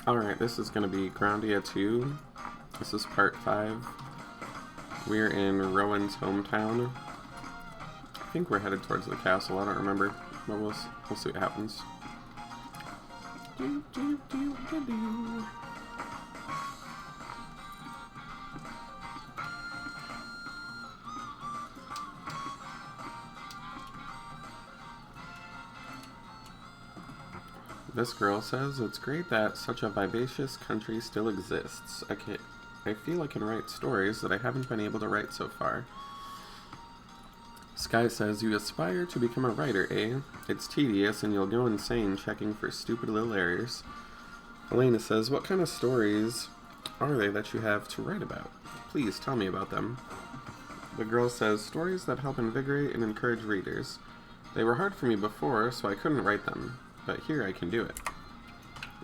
Alright, this is going to be Grandia 2. This is part 5. We're in Rowan's hometown. I think we're headed towards the castle, I don't remember. But we'll see what happens. This girl says, it's great that such a vivacious country still exists. I feel I can write stories that I haven't been able to write so far. Sky says, you aspire to become a writer, eh? It's tedious and you'll go insane checking for stupid little errors. Elena says, what kind of stories are they that you have to write about? Please tell me about them. The girl says, stories that help invigorate and encourage readers. They were hard for me before, so I couldn't write them. But here I can do it.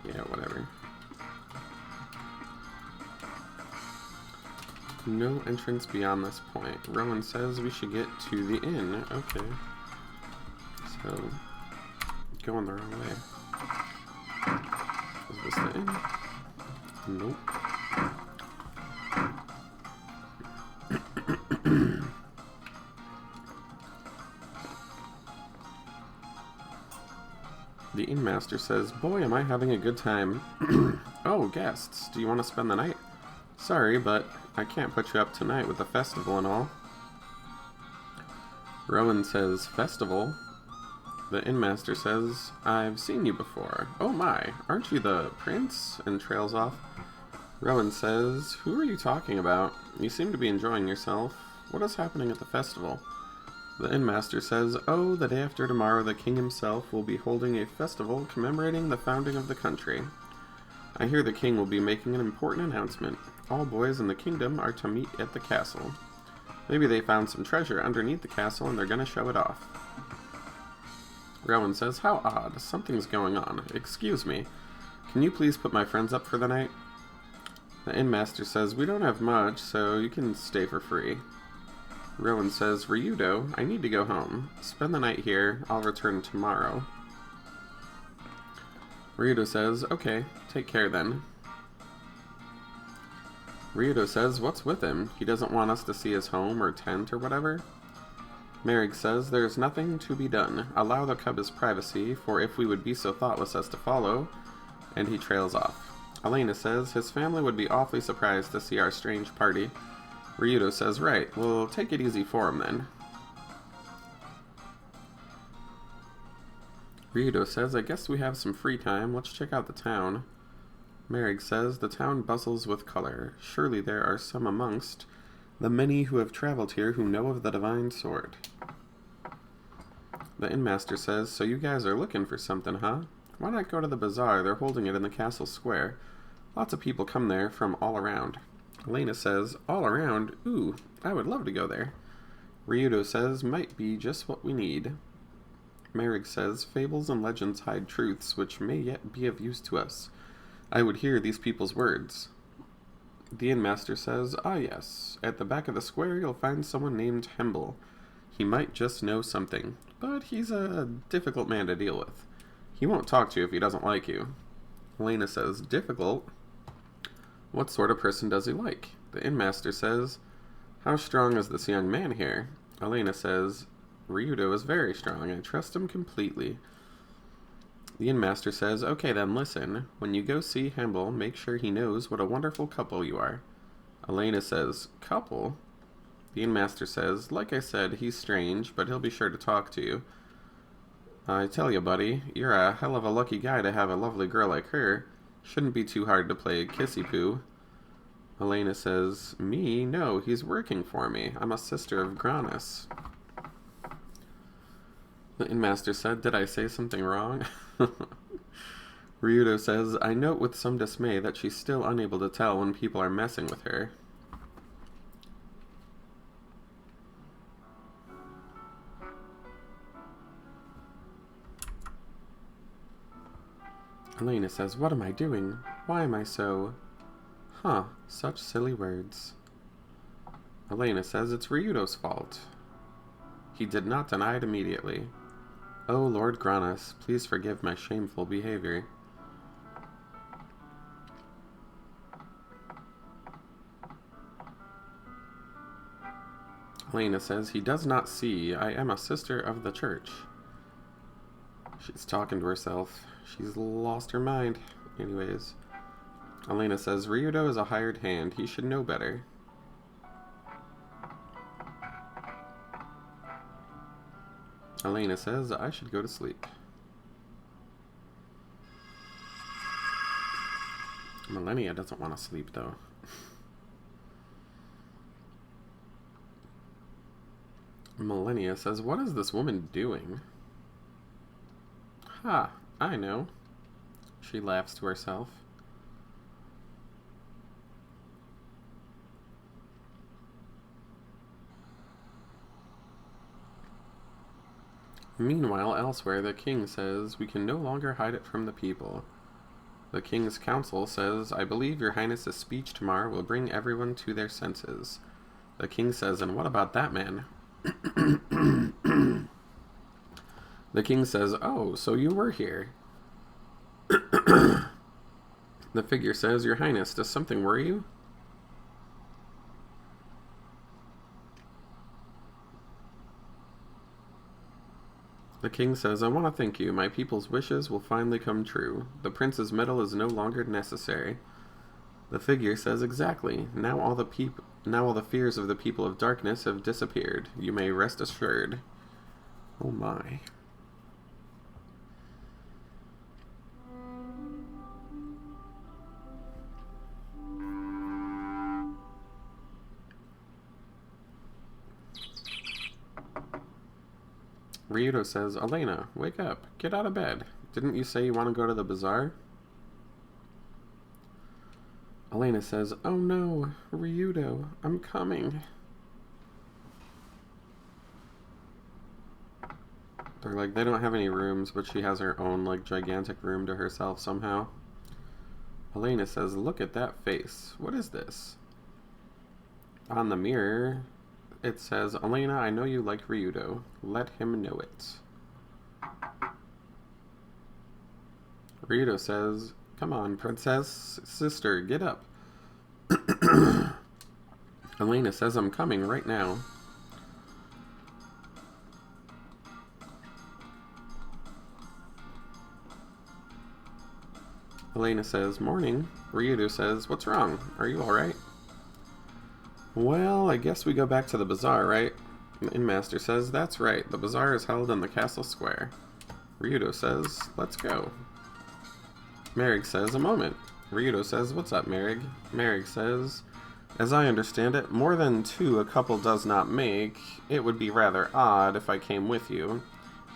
Yeah, whatever. No entrance beyond this point. Rowan says we should get to the inn. Okay. So, going the wrong way. Is this the inn? Nope. The innmaster says, boy, am I having a good time. Oh, guests, do you want to spend the night? Sorry, but I can't put you up tonight with the festival and all. Rowan says, festival? The innmaster says, I've seen you before. Oh my, aren't you the prince? And trails off. Rowan says, who are you talking about? You seem to be enjoying yourself. What is happening at the festival? The innmaster says, oh, the day after tomorrow the king himself will be holding a festival commemorating the founding of the country. I hear the king will be making an important announcement. All boys in the kingdom are to meet at the castle. Maybe they found some treasure underneath the castle and they're gonna show it off. Rowan says, how odd, something's going on. Excuse me, can you please put my friends up for the night? The innmaster says, we don't have much, so you can stay for free. Rowan says, Ryudo, I need to go home. Spend the night here. I'll return tomorrow. Ryudo says, okay, take care then. Ryudo says, what's with him? He doesn't want us to see his home or tent or whatever? Merrick says, there's nothing to be done. Allow the cub his privacy, for if we would be so thoughtless as to follow, and he trails off. Elena says, his family would be awfully surprised to see our strange party. Ryudo says, right, we'll take it easy for him then. Ryudo says, I guess we have some free time. Let's check out the town. Merrick says, the town bustles with color. Surely there are some amongst the many who have traveled here who know of the divine sword. The innmaster says, so you guys are looking for something, huh? Why not go to the Bazaar? They're holding it in the castle square. Lots of people come there from all around. Elena says, all around? Ooh, I would love to go there. Ryudo says, might be just what we need. Merrick says, fables and legends hide truths which may yet be of use to us. I would hear these people's words. The innmaster says, ah yes, at the back of the square you'll find someone named Hemble. He might just know something, but he's a difficult man to deal with. He won't talk to you if he doesn't like you. Elena says, difficult? What sort of person does he like? The innmaster says, how strong is this young man here? Elena says, Ryudo is very strong. I trust him completely. The innmaster says, okay then, listen. When you go see Hemble, make sure he knows what a wonderful couple you are. Elena says, couple? The innmaster says, like I said, he's strange, but he'll be sure to talk to you. I tell you, buddy, you're a hell of a lucky guy to have a lovely girl like her. Shouldn't be too hard to play kissy-poo. Elena says, me? No, he's working for me. I'm a sister of Granus. The innmaster said, did I say something wrong? Ryudo says, I note with some dismay that she's still unable to tell when people are messing with her. Elena says, what am I doing? Why am I so... Huh, such silly words. Elena says it's Ryudo's fault. He did not deny it immediately. Oh, Lord Granus, please forgive my shameful behavior. Elena says, he does not see. I am a sister of the church. She's talking to herself. She's lost her mind. Anyways. Elena says, Ryudo is a hired hand. He should know better. Elena says, I should go to sleep. Millennia doesn't want to sleep, though. Millennia says, what is this woman doing? Ha, I know. She laughs to herself. Meanwhile, elsewhere, the king says, we can no longer hide it from the people. The king's council says, I believe your highness's speech tomorrow will bring everyone to their senses. The king says, and what about that man? The king says, oh, so you were here. The figure says, your highness, does something worry you? The king says, I want to thank you. My people's wishes will finally come true. The prince's medal is no longer necessary. The figure says, exactly. Now all the fears of the people of darkness have disappeared. You may rest assured. Oh my. Ryudo says, Elena, wake up. Get out of bed. Didn't you say you want to go to the bazaar? Elena says, oh no, Ryudo, I'm coming. They're like, they don't have any rooms, but she has her own, like, gigantic room to herself somehow. Elena says, look at that face. What is this? On the mirror, it says, Elena, I know you like Ryudo. Let him know it. Ryudo says, come on, princess, sister, get up. Elena says, I'm coming right now. Elena says, morning. Ryudo says, what's wrong? Are you alright? Well, I guess we go back to the bazaar, right? The innmaster says, that's right. The bazaar is held in the castle square. Ryudo says, let's go. Merrick says, a moment. Ryudo says, what's up, Merrick? Merrick says, as I understand it, more than two a couple does not make. It would be rather odd if I came with you.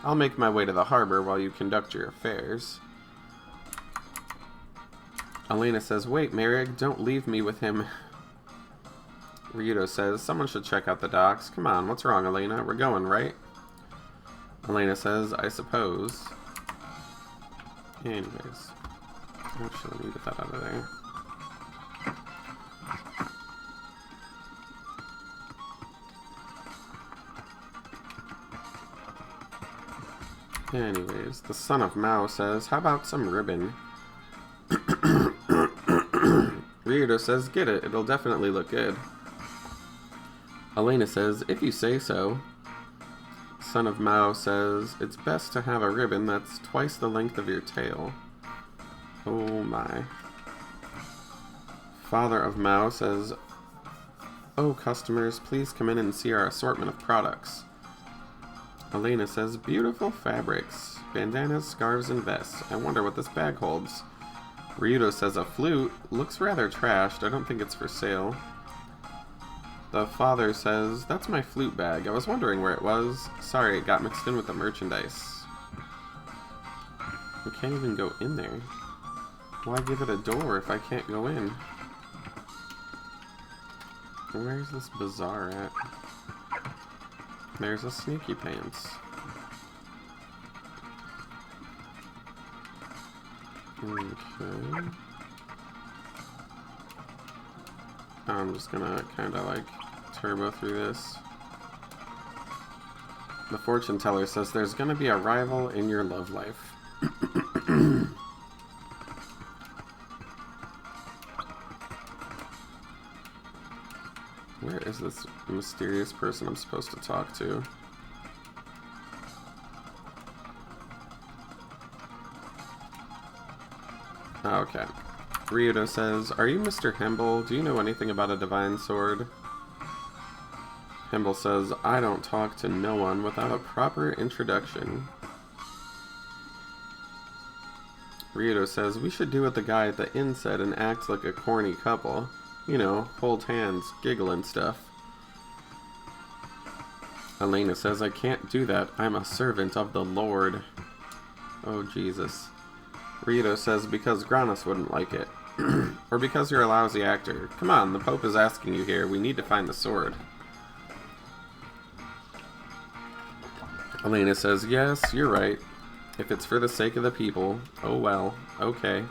I'll make my way to the harbor while you conduct your affairs. Elena says, wait, Merrick, don't leave me with him. Ryudo says, someone should check out the docks. Come on, what's wrong, Elena? We're going, right? Elena says, I suppose. Anyways. Actually, let me get that out of there. Anyways, the son of Mao says, how about some ribbon? Ryudo says, get it. It'll definitely look good. Elena says, if you say so. Son of Mao says, it's best to have a ribbon that's twice the length of your tail. Oh my. Father of Mao says, oh customers, please come in and see our assortment of products. Elena says, beautiful fabrics. Bandanas, scarves, and vests. I wonder what this bag holds. Ryudo says, a flute. Looks rather trashed. I don't think it's for sale. The father says, that's my flute bag. I was wondering where it was. Sorry, it got mixed in with the merchandise. We can't even go in there. Why give it a door if I can't go in? Where's this bazaar at? There's a sneaky pants. Okay. I'm just gonna kind of like turbo through this. The fortune teller says there's gonna be a rival in your love life. Where is this mysterious person I'm supposed to talk to? Okay. Ryudo says, "Are you Mr. Hemble? Do you know anything about a divine sword?" Hemble says, "I don't talk to no one without a proper introduction." Ryudo says, "We should do what the guy at the inn said and act like a corny couple. You know, hold hands, giggle and stuff." Elena says, "I can't do that. I'm a servant of the Lord." Oh, Jesus. Ryudo says, "Because Granos wouldn't like it." Or because you're a lousy actor. Come on, the Pope is asking you here. We need to find the sword. Elena says, "Yes, you're right. If it's for the sake of the people, oh well, okay."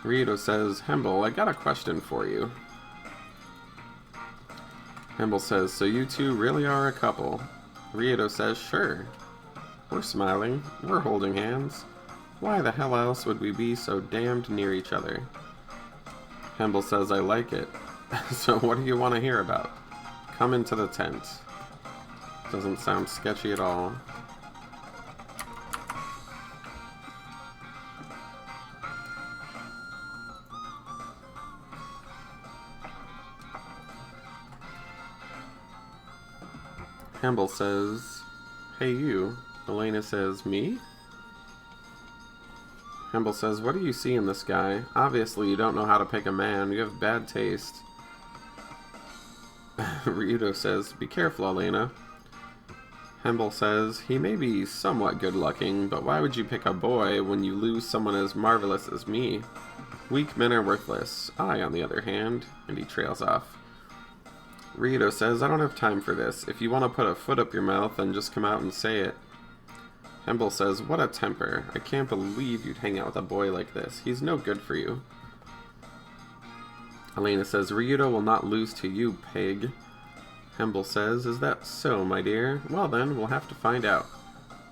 Ryudo says, "Hemble, I got a question for you." Hemble says, "So you two really are a couple?" Ryudo says, "Sure. We're smiling. We're holding hands. Why the hell else would we be so damned near each other?" Hemble says, "I like it. So what do you want to hear about? Come into the tent." Doesn't sound sketchy at all. Hemble says, "Hey you." Elena says, "Me?" Hemble says, "What do you see in this guy? Obviously you don't know how to pick a man. You have bad taste." Ryudo says, "Be careful, Elena." Hemble says, "He may be somewhat good-looking, but why would you pick a boy when you lose someone as marvelous as me? Weak men are worthless. I, on the other hand," and he trails off. Ryudo says, "I don't have time for this. If you want to put a foot up your mouth, then just come out and say it." Hemble says, "What a temper. I can't believe you'd hang out with a boy like this. He's no good for you." Elena says, "Ryudo will not lose to you, pig." Hemble says, "Is that so, my dear? Well then, we'll have to find out.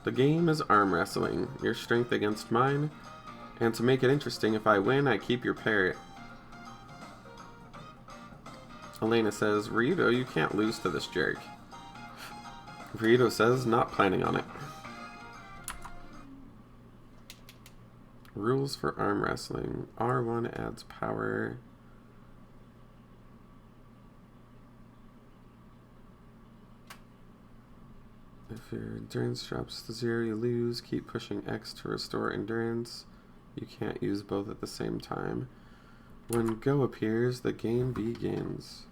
The game is arm wrestling, your strength against mine, and to make it interesting, if I win, I keep your parrot." Elena says, "Ryudo, you can't lose to this jerk." Ryudo says, "Not planning on it." Rules for arm wrestling. R1 adds power. If your endurance drops to 0, you lose. Keep pushing X to restore endurance. You can't use both at the same time. When go appears, the game begins.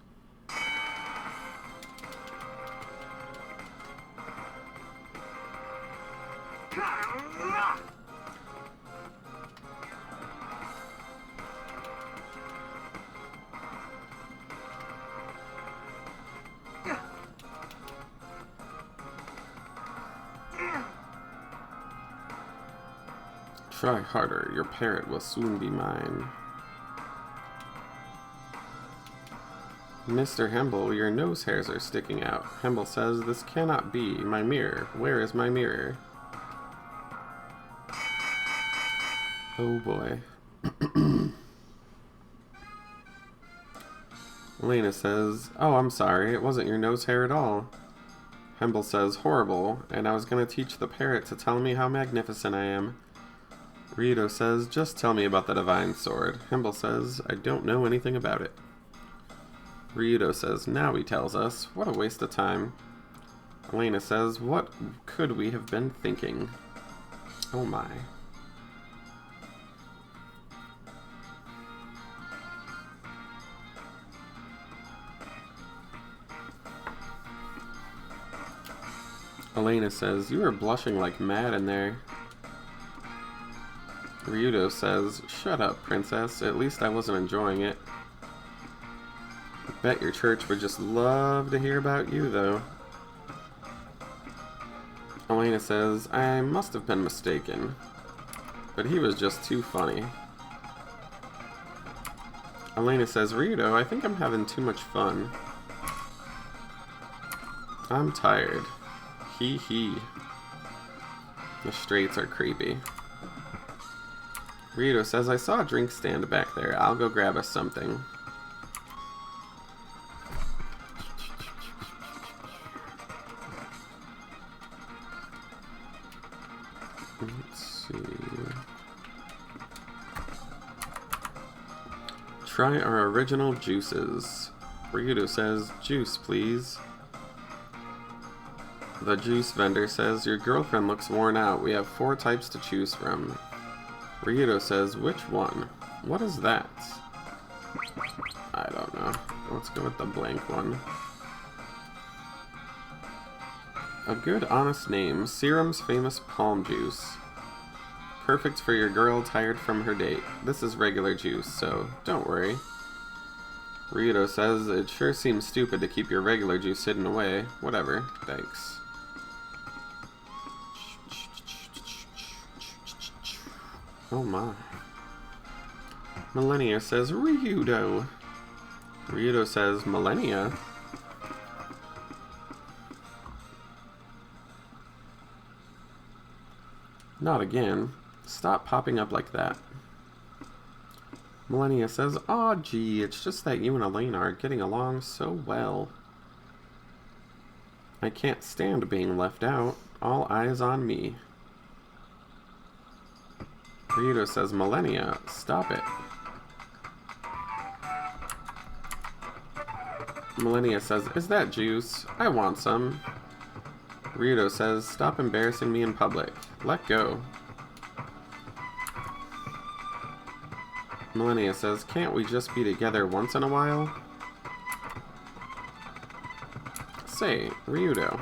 Try harder, your parrot will soon be mine. Mr. Hemble, your nose hairs are sticking out. Hemble says, "This cannot be. My mirror. Where is my mirror?" Oh boy. Elena says, "Oh, I'm sorry. It wasn't your nose hair at all." Hemble says, "Horrible. And I was going to teach the parrot to tell me how magnificent I am." Ryudo says, "Just tell me about the divine sword." Hemble says, "I don't know anything about it." Ryudo says, "Now he tells us. What a waste of time." Elena says, "What could we have been thinking?" Oh my. Elena says, "You are blushing like mad in there." Ryudo says, "Shut up, princess. At least I wasn't enjoying it." I bet your church would just love to hear about you, though. Elena says, "I must have been mistaken. But he was just too funny." Elena says, "Ryudo, I think I'm having too much fun. I'm tired. Hee hee." The straights are creepy. Ryudo says, I saw a drink stand back there. I'll go grab us something. Let's see. Try our original juices. Ryudo says, juice, please. The juice vendor says, your girlfriend looks worn out. We have 4 types to choose from. Ryudo says, which one? What is that? I don't know. Let's go with the blank one. A good, honest name. Serum's famous palm juice. Perfect for your girl tired from her date. This is regular juice, so don't worry. Ryudo says, it sure seems stupid to keep your regular juice hidden away. Whatever. Thanks. Oh my. Millennia says, Ryudo. Ryudo says, Millennia? Not again. Stop popping up like that. Millennia says, aw gee, it's just that you and Elaine are getting along so well. I can't stand being left out. All eyes on me. Ryudo says, Millennia, stop it. Millennia says, is that juice? I want some. Ryudo says, stop embarrassing me in public. Let go. Millennia says, can't we just be together once in a while? Say, Ryudo.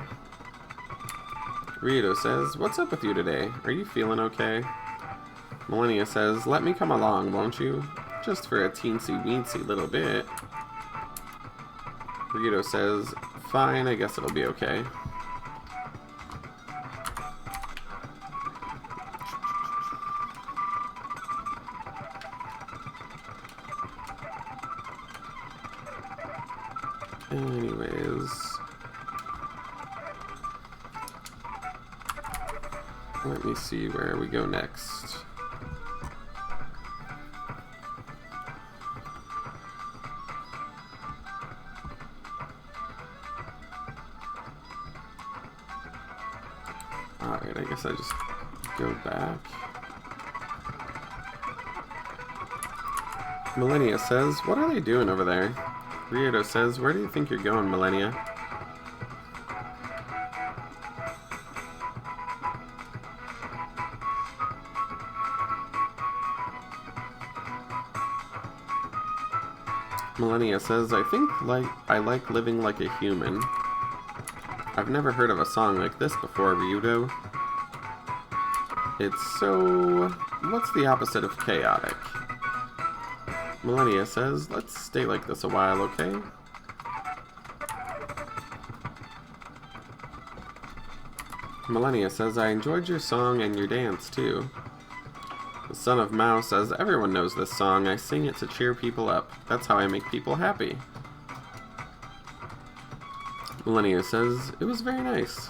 Ryudo says, what's up with you today? Are you feeling okay? Millennia says, let me come along, won't you? Just for a teensy-weensy little bit. Ryudo says, fine, I guess it'll be okay. Anyways, let me see where we go next. Alright, I guess I just go back. Millennia says, what are they doing over there? Ryudo says, where do you think you're going, Millennia? Millennia says, I think I like living like a human. I've never heard of a song like this before, Ryudo. It's so... what's the opposite of chaotic? Millennia says, let's stay like this a while, okay? Millennia says, I enjoyed your song and your dance, too. The Son of Mao says, everyone knows this song. I sing it to cheer people up. That's how I make people happy. Millennia says, it was very nice.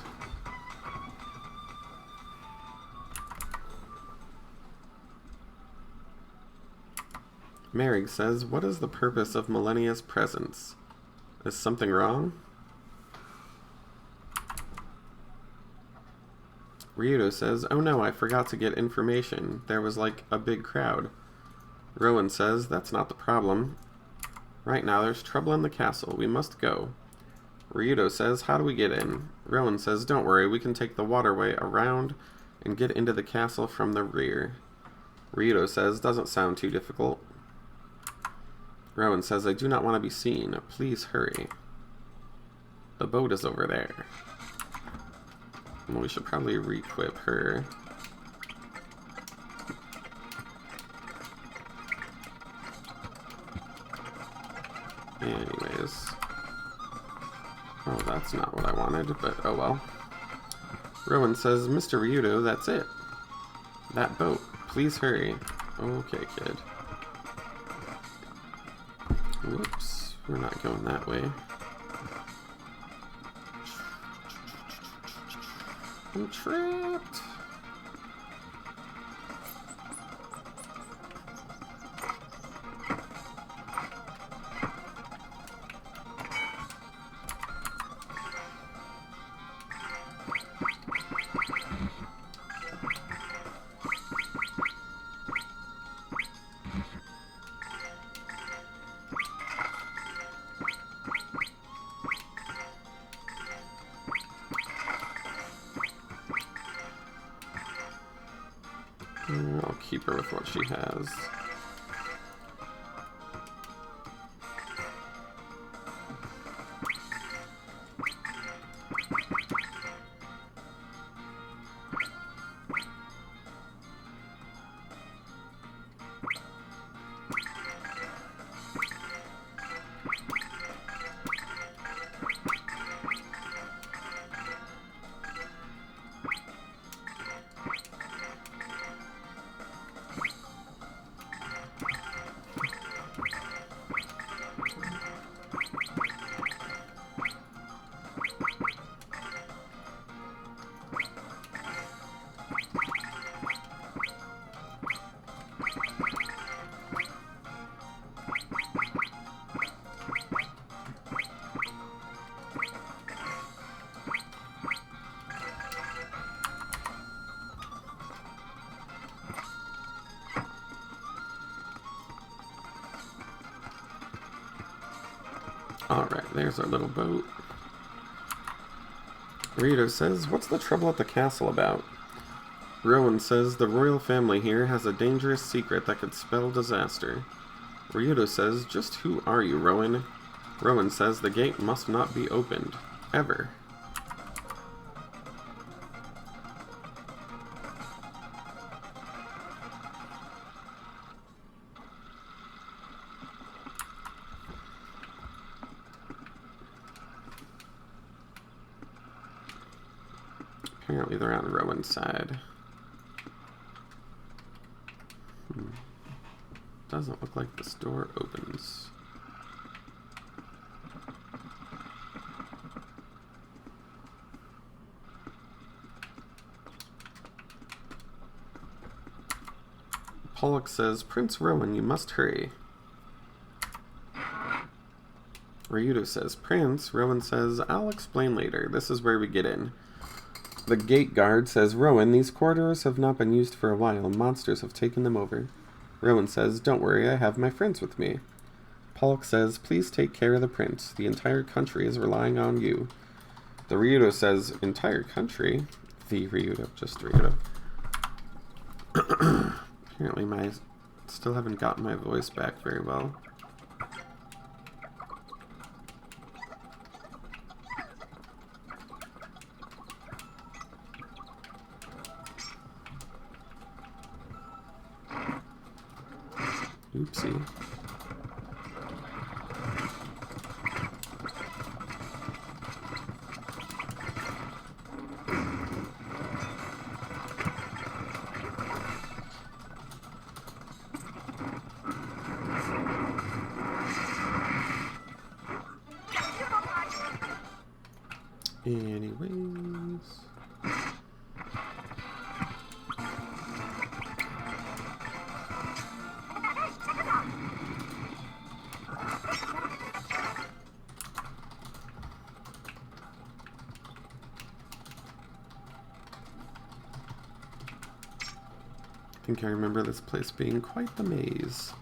Merrick says, what is the purpose of Millennia's presence? Is something wrong? Ryudo says, oh no, I forgot to get information. There was like a big crowd. Rowan says, that's not the problem. Right now there's trouble in the castle. We must go. Ryudo says, how do we get in? Rowan says, don't worry, we can take the waterway around and get into the castle from the rear. Ryudo says, doesn't sound too difficult. Rowan says, I do not want to be seen. Please hurry. The boat is over there. Well, we should probably re-equip her. Anyways. Oh, that's not what I wanted, but oh well. Rowan says, Mr. Ryudo, that's it. That boat. Please hurry. Okay, kid. Whoops. We're not going that way. I'm trapped. I'll keep her with what she has. Alright, there's our little boat. Rito says, what's the trouble at the castle about? Rowan says, the royal family here has a dangerous secret that could spell disaster. Ryudo says, just who are you, Rowan? Rowan says, the gate must not be opened. Ever. Apparently they're on Rowan's side. Doesn't look like this door opens. Pollock says, Prince Rowan, you must hurry. Ryudo says, Prince. Rowan says, I'll explain later. This is where we get in. The gate guard says, Rowan, these corridors have not been used for a while. Monsters have taken them over. Rowan says, don't worry, I have my friends with me. Pollock says, please take care of the prince. The entire country is relying on you. The Ryudo says, entire country? The Ryudo, just Ryudo. Apparently still haven't gotten my voice back very well. Oopsie. Anyways. I think I remember this place being quite the maze.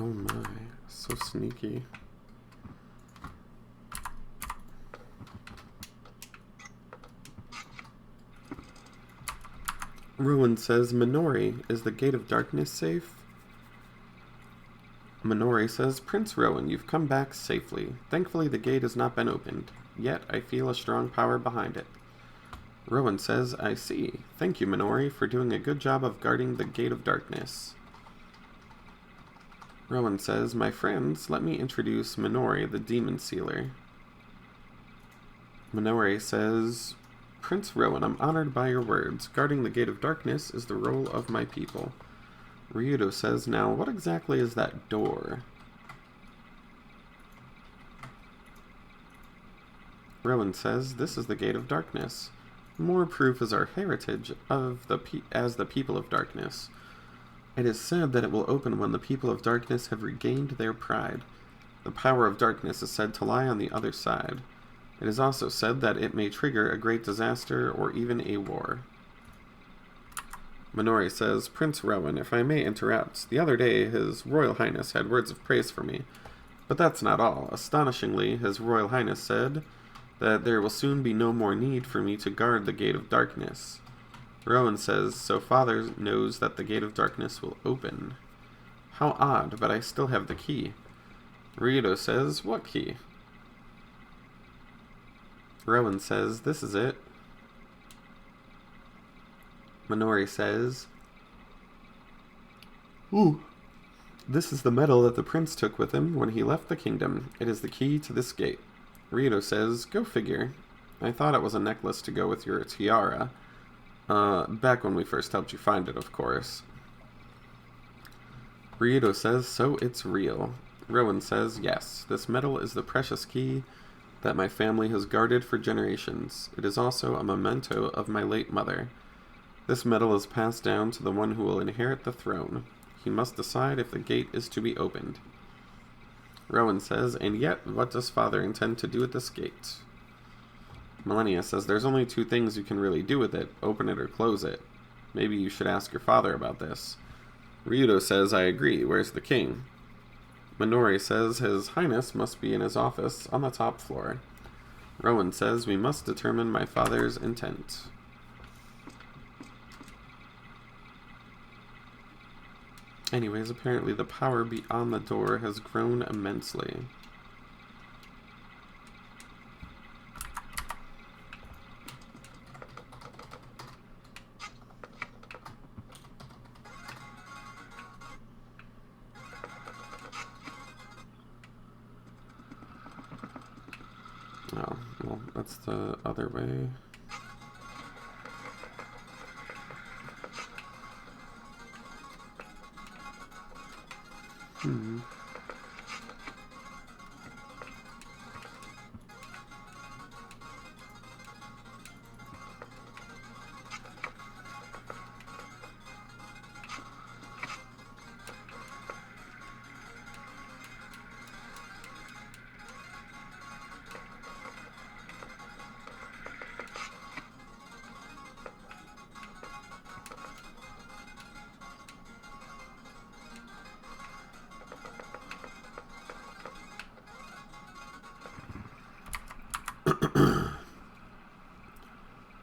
Oh my, so sneaky. Rowan says, Minori, is the Gate of Darkness safe? Minori says, Prince Rowan, you've come back safely. Thankfully the gate has not been opened. Yet I feel a strong power behind it. Rowan says, I see. Thank you, Minori, for doing a good job of guarding the Gate of Darkness. Rowan says, my friends, let me introduce Minori, the Demon Sealer. Minori says, Prince Rowan, I'm honored by your words. Guarding the Gate of Darkness is the role of my people. Ryudo says, now what exactly is that door? Rowan says, this is the Gate of Darkness. More proof is our heritage of as the people of darkness. It is said that it will open when the people of darkness have regained their pride. The power of darkness is said to lie on the other side. It is also said that it may trigger a great disaster or even a war. Minori says, Prince Rowan, if I may interrupt, the other day His Royal Highness had words of praise for me. But that's not all. Astonishingly, His Royal Highness said that there will soon be no more need for me to guard the Gate of Darkness. Rowan says, so Father knows that the Gate of Darkness will open. How odd, but I still have the key. Ryudo says, what key? Rowan says, this is it. Minori says, ooh, this is the medal that the prince took with him when he left the kingdom. It is the key to this gate. Ryudo says, go figure. I thought it was a necklace to go with your tiara. Back when we first helped you find it, of course. Ryudo says, so it's real. Rowan says, yes, this medal is the precious key that my family has guarded for generations. It is also a memento of my late mother. This medal is passed down to the one who will inherit the throne. He must decide if the gate is to be opened. Rowan says, and yet, what does Father intend to do with this gate? Millennia says, there's only two things you can really do with it, open it or close it. Maybe you should ask your father about this. Ryudo says, I agree, where's the king? Minori says, His Highness must be in his office on the top floor. Rowan says, we must determine my father's intent. Anyways, apparently the power beyond the door has grown immensely. Oh, well, that's the other way.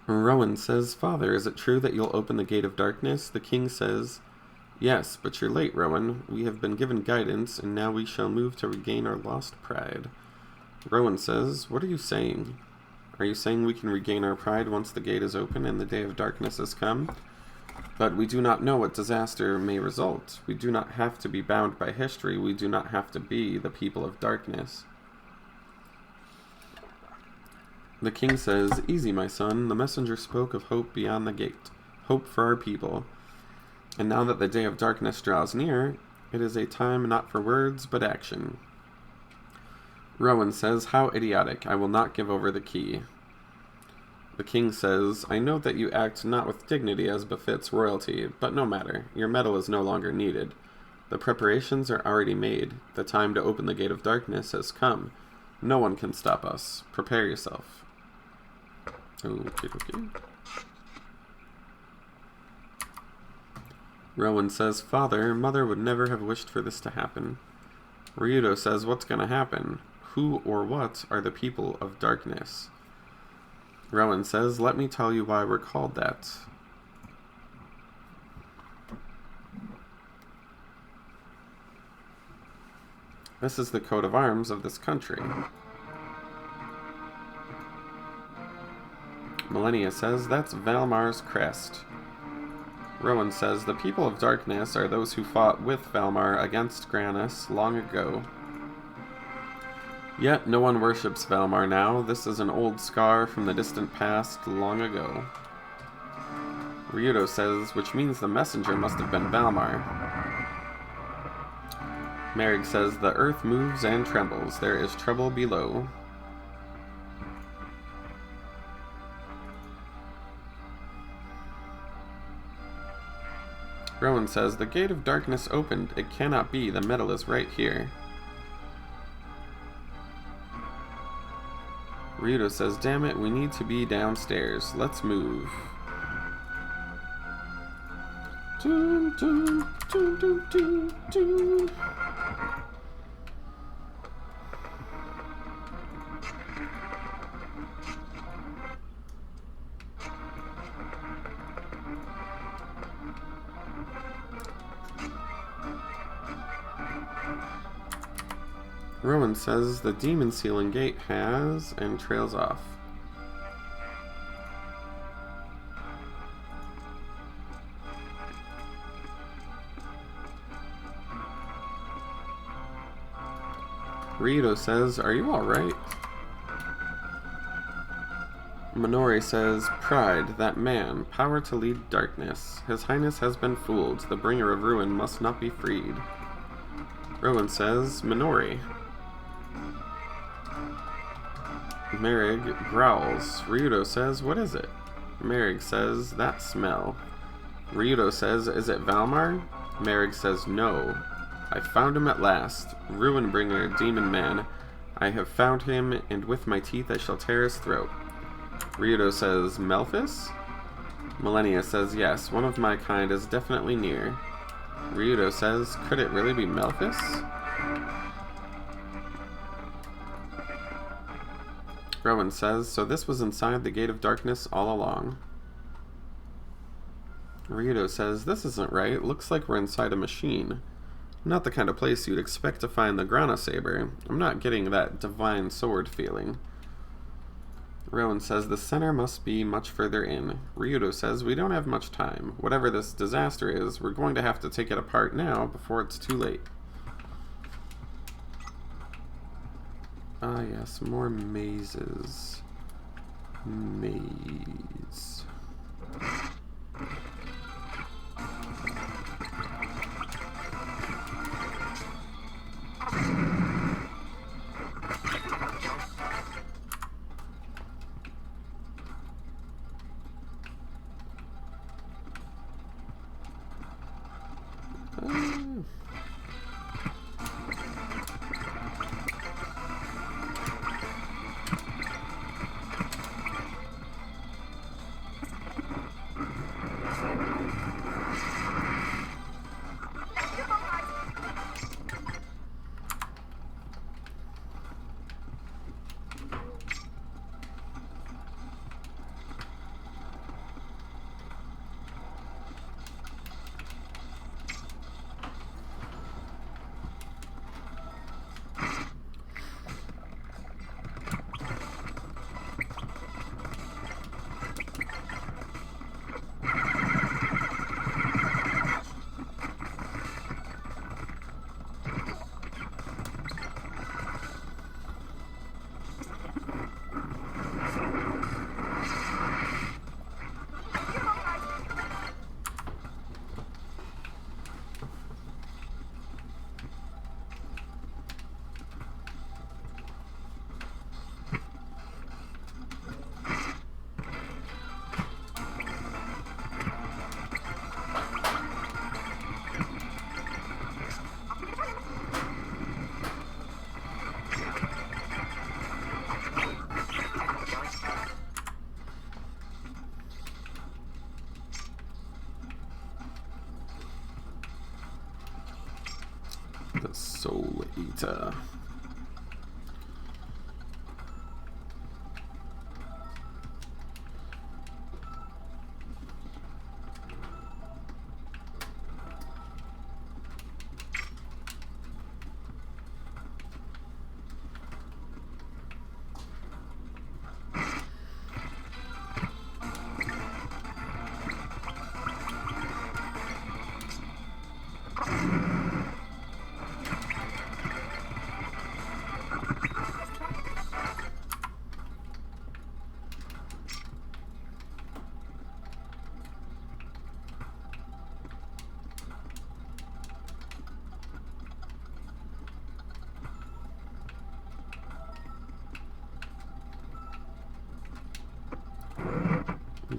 Rowan says, Father, is it true that you'll open the Gate of Darkness? The king says, yes, but you're late, Rowan. We have been given guidance, and now we shall move to regain our lost pride. Rowan says, what are you saying? Are you saying we can regain our pride once the gate is open and the day of darkness has come? But we do not know what disaster may result. We do not have to be bound by history. We do not have to be the people of darkness. The king says, easy, my son. The messenger spoke of hope beyond the gate. Hope for our people. And now that the day of darkness draws near, it is a time not for words, but action. Rowan says, how idiotic. I will not give over the key. The king says, I know that you act not with dignity as befits royalty, but no matter. Your medal is no longer needed. The preparations are already made. The time to open the Gate of Darkness has come. No one can stop us. Prepare yourself. Okay. Rowan says, Father, Mother would never have wished for this to happen. Ryudo says, what's gonna happen? Who or what are the people of darkness? Rowan says, let me tell you why we're called that. This is the coat of arms of this country. Millennia says, that's Valmar's crest. Rowan says, the people of darkness are those who fought with Valmar against Granis long ago. Yet no one worships Valmar now. This is an old scar from the distant past long ago. Ryudo says, which means the messenger must have been Valmar. Merrick says, the earth moves and trembles. There is trouble below. Rowan says, the gate of darkness opened. It cannot be. The metal is right here. Ryudo says, damn it, we need to be downstairs. Let's move. Doom, doom, doom, doom, doom, doom. Rowan says the demon ceiling gate has, and trails off. Ryudo says, are you alright? Minori says, pride, that man, power to lead darkness. His Highness has been fooled. The bringer of ruin must not be freed. Rowan says, Minori. Merrick growls. Ryudo says, what is it? Merrick says, that smell. Ryudo says, is it Valmar? Merrick says, no. I found him at last. Ruinbringer, demon man. I have found him, and with my teeth I shall tear his throat. Ryudo says, Melphis? Millennia says, yes, one of my kind is definitely near. Ryudo says, could it really be Melphis? Rowan says, so this was inside the Gate of Darkness all along. Ryudo says, this isn't right. Looks like we're inside a machine. Not the kind of place you'd expect to find the Grana Saber. I'm not getting that divine sword feeling. Rowan says, the center must be much further in. Ryudo says, we don't have much time. Whatever this disaster is, we're going to have to take it apart now before it's too late. Ah, yes, more mazes. Maze. This. Soul Eater.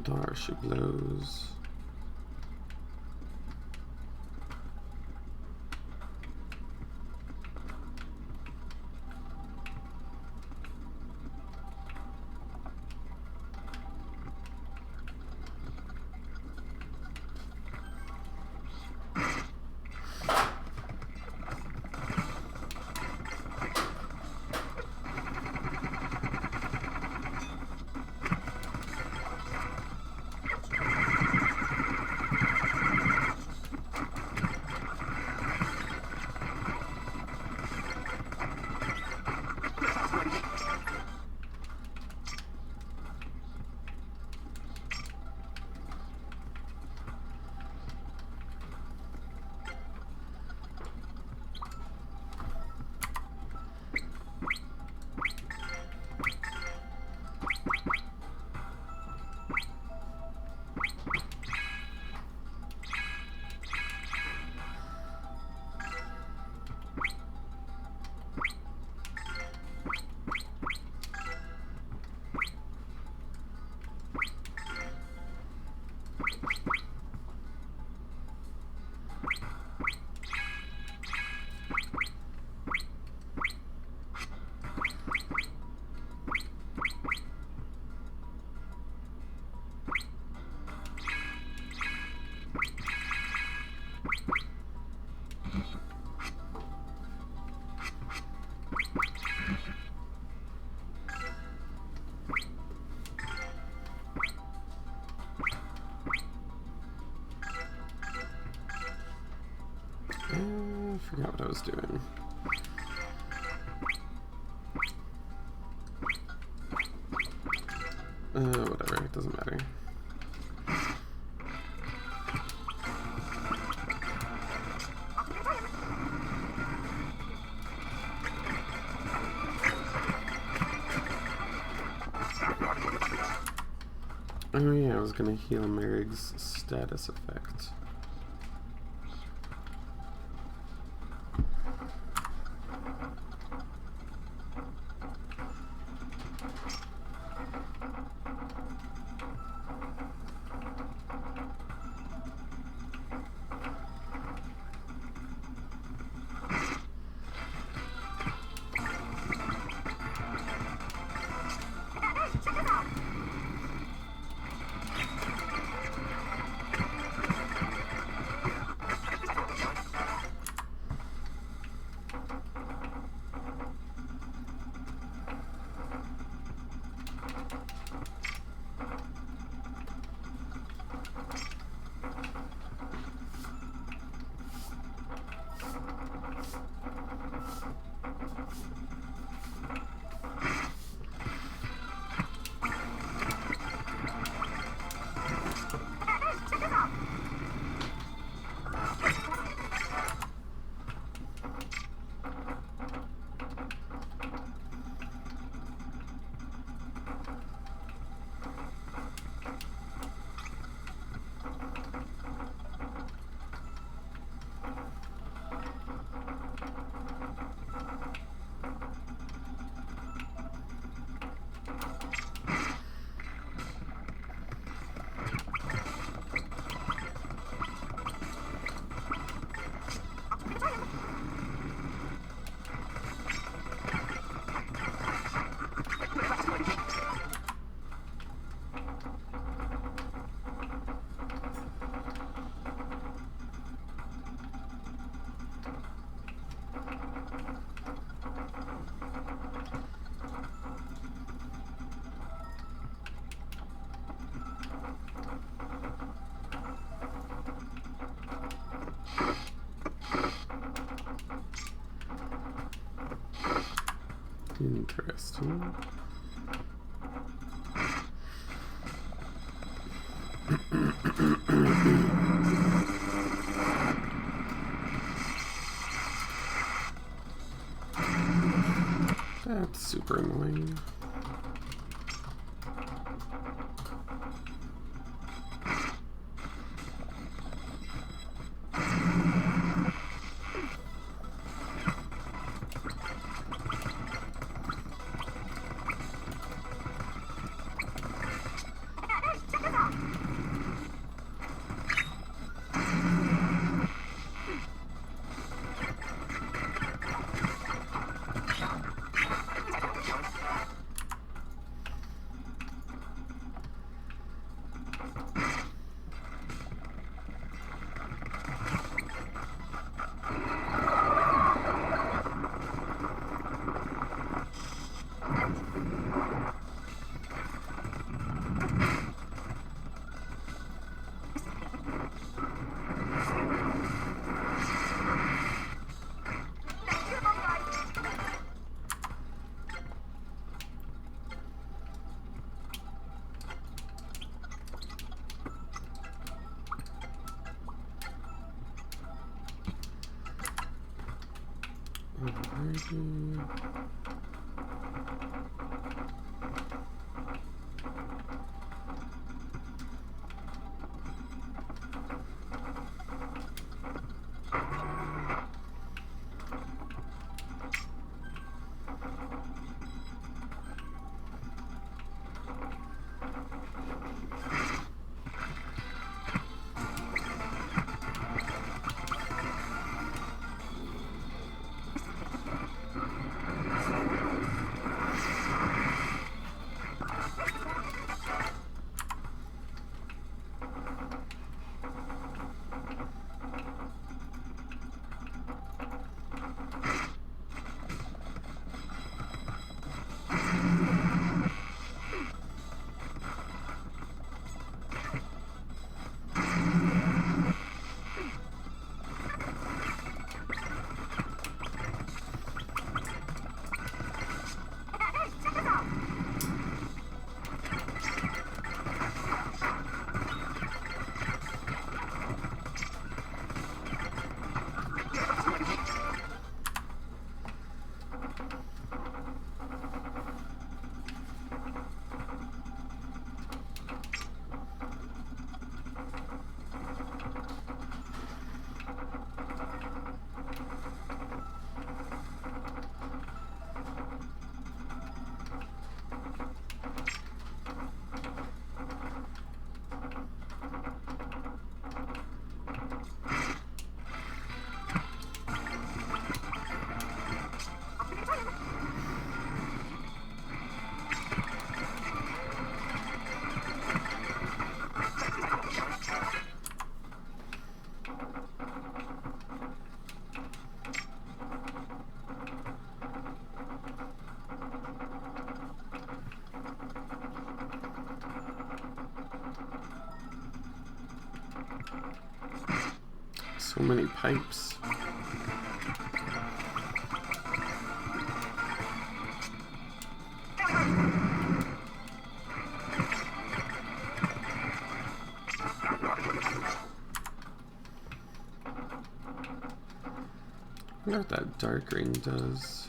Dar she blows. I forgot what I was doing. Whatever, it doesn't matter. Oh yeah, I was gonna heal Merrick's status effect. Interesting. That's super annoying. So many pipes. I wonder what that dark ring does.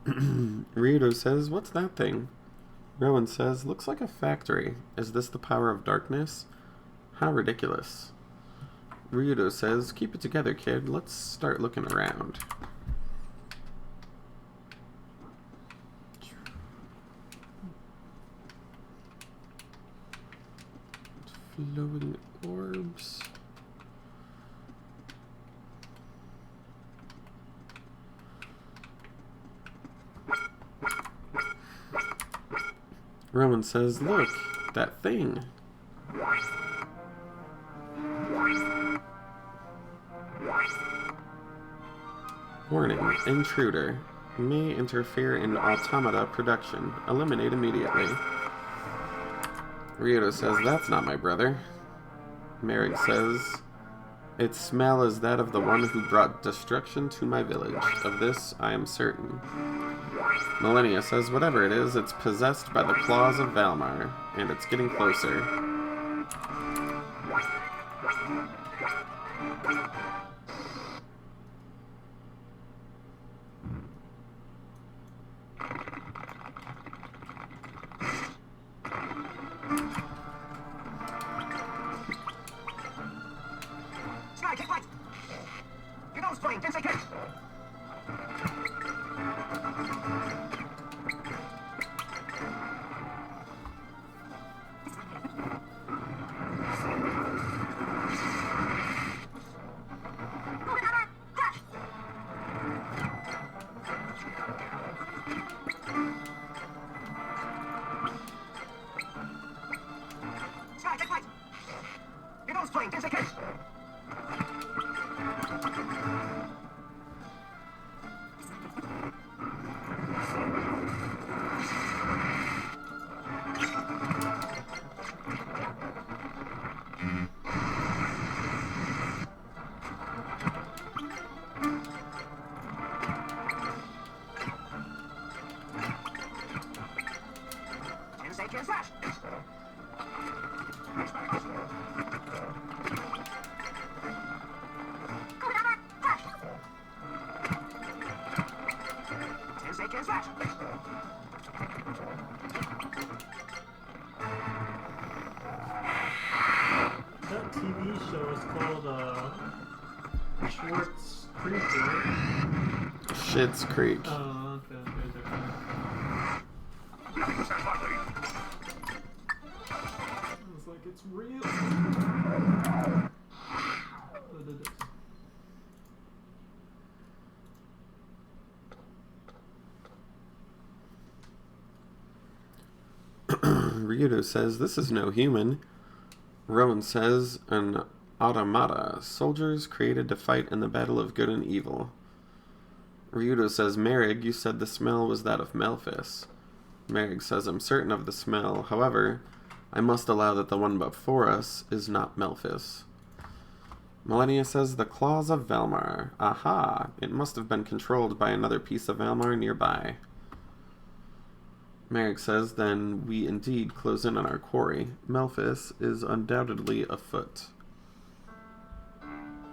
Ryudo says, what's that thing? Rowan says, looks like a factory. Is this the power of darkness? How ridiculous. Ryudo says, keep it together, kid. Let's start looking around. Flowing orbs. Rowan says, look, that thing. Warning, intruder. May interfere in automata production. Eliminate immediately. Ryudo says, that's not my brother. Merrick says, its smell is that of the one who brought destruction to my village. Of this I am certain. Millennia says, whatever it is, it's possessed by the claws of Valmar, and it's getting closer. That TV show is called Schwartz Creek, right? Schitt's Creek. Oh, okay. It's like it's real. But it is. Ryudo says, this is no human. Rowan says, an automata. Soldiers created to fight in the battle of good and evil. Ryudo says, Merrick, you said the smell was that of Melphis. Merrick says, I'm certain of the smell. However, I must allow that the one before us is not Melphis. Millennia says, the claws of Valmar. Aha! It must have been controlled by another piece of Valmar nearby. Merrick says, then we indeed close in on our quarry. Melphis is undoubtedly afoot.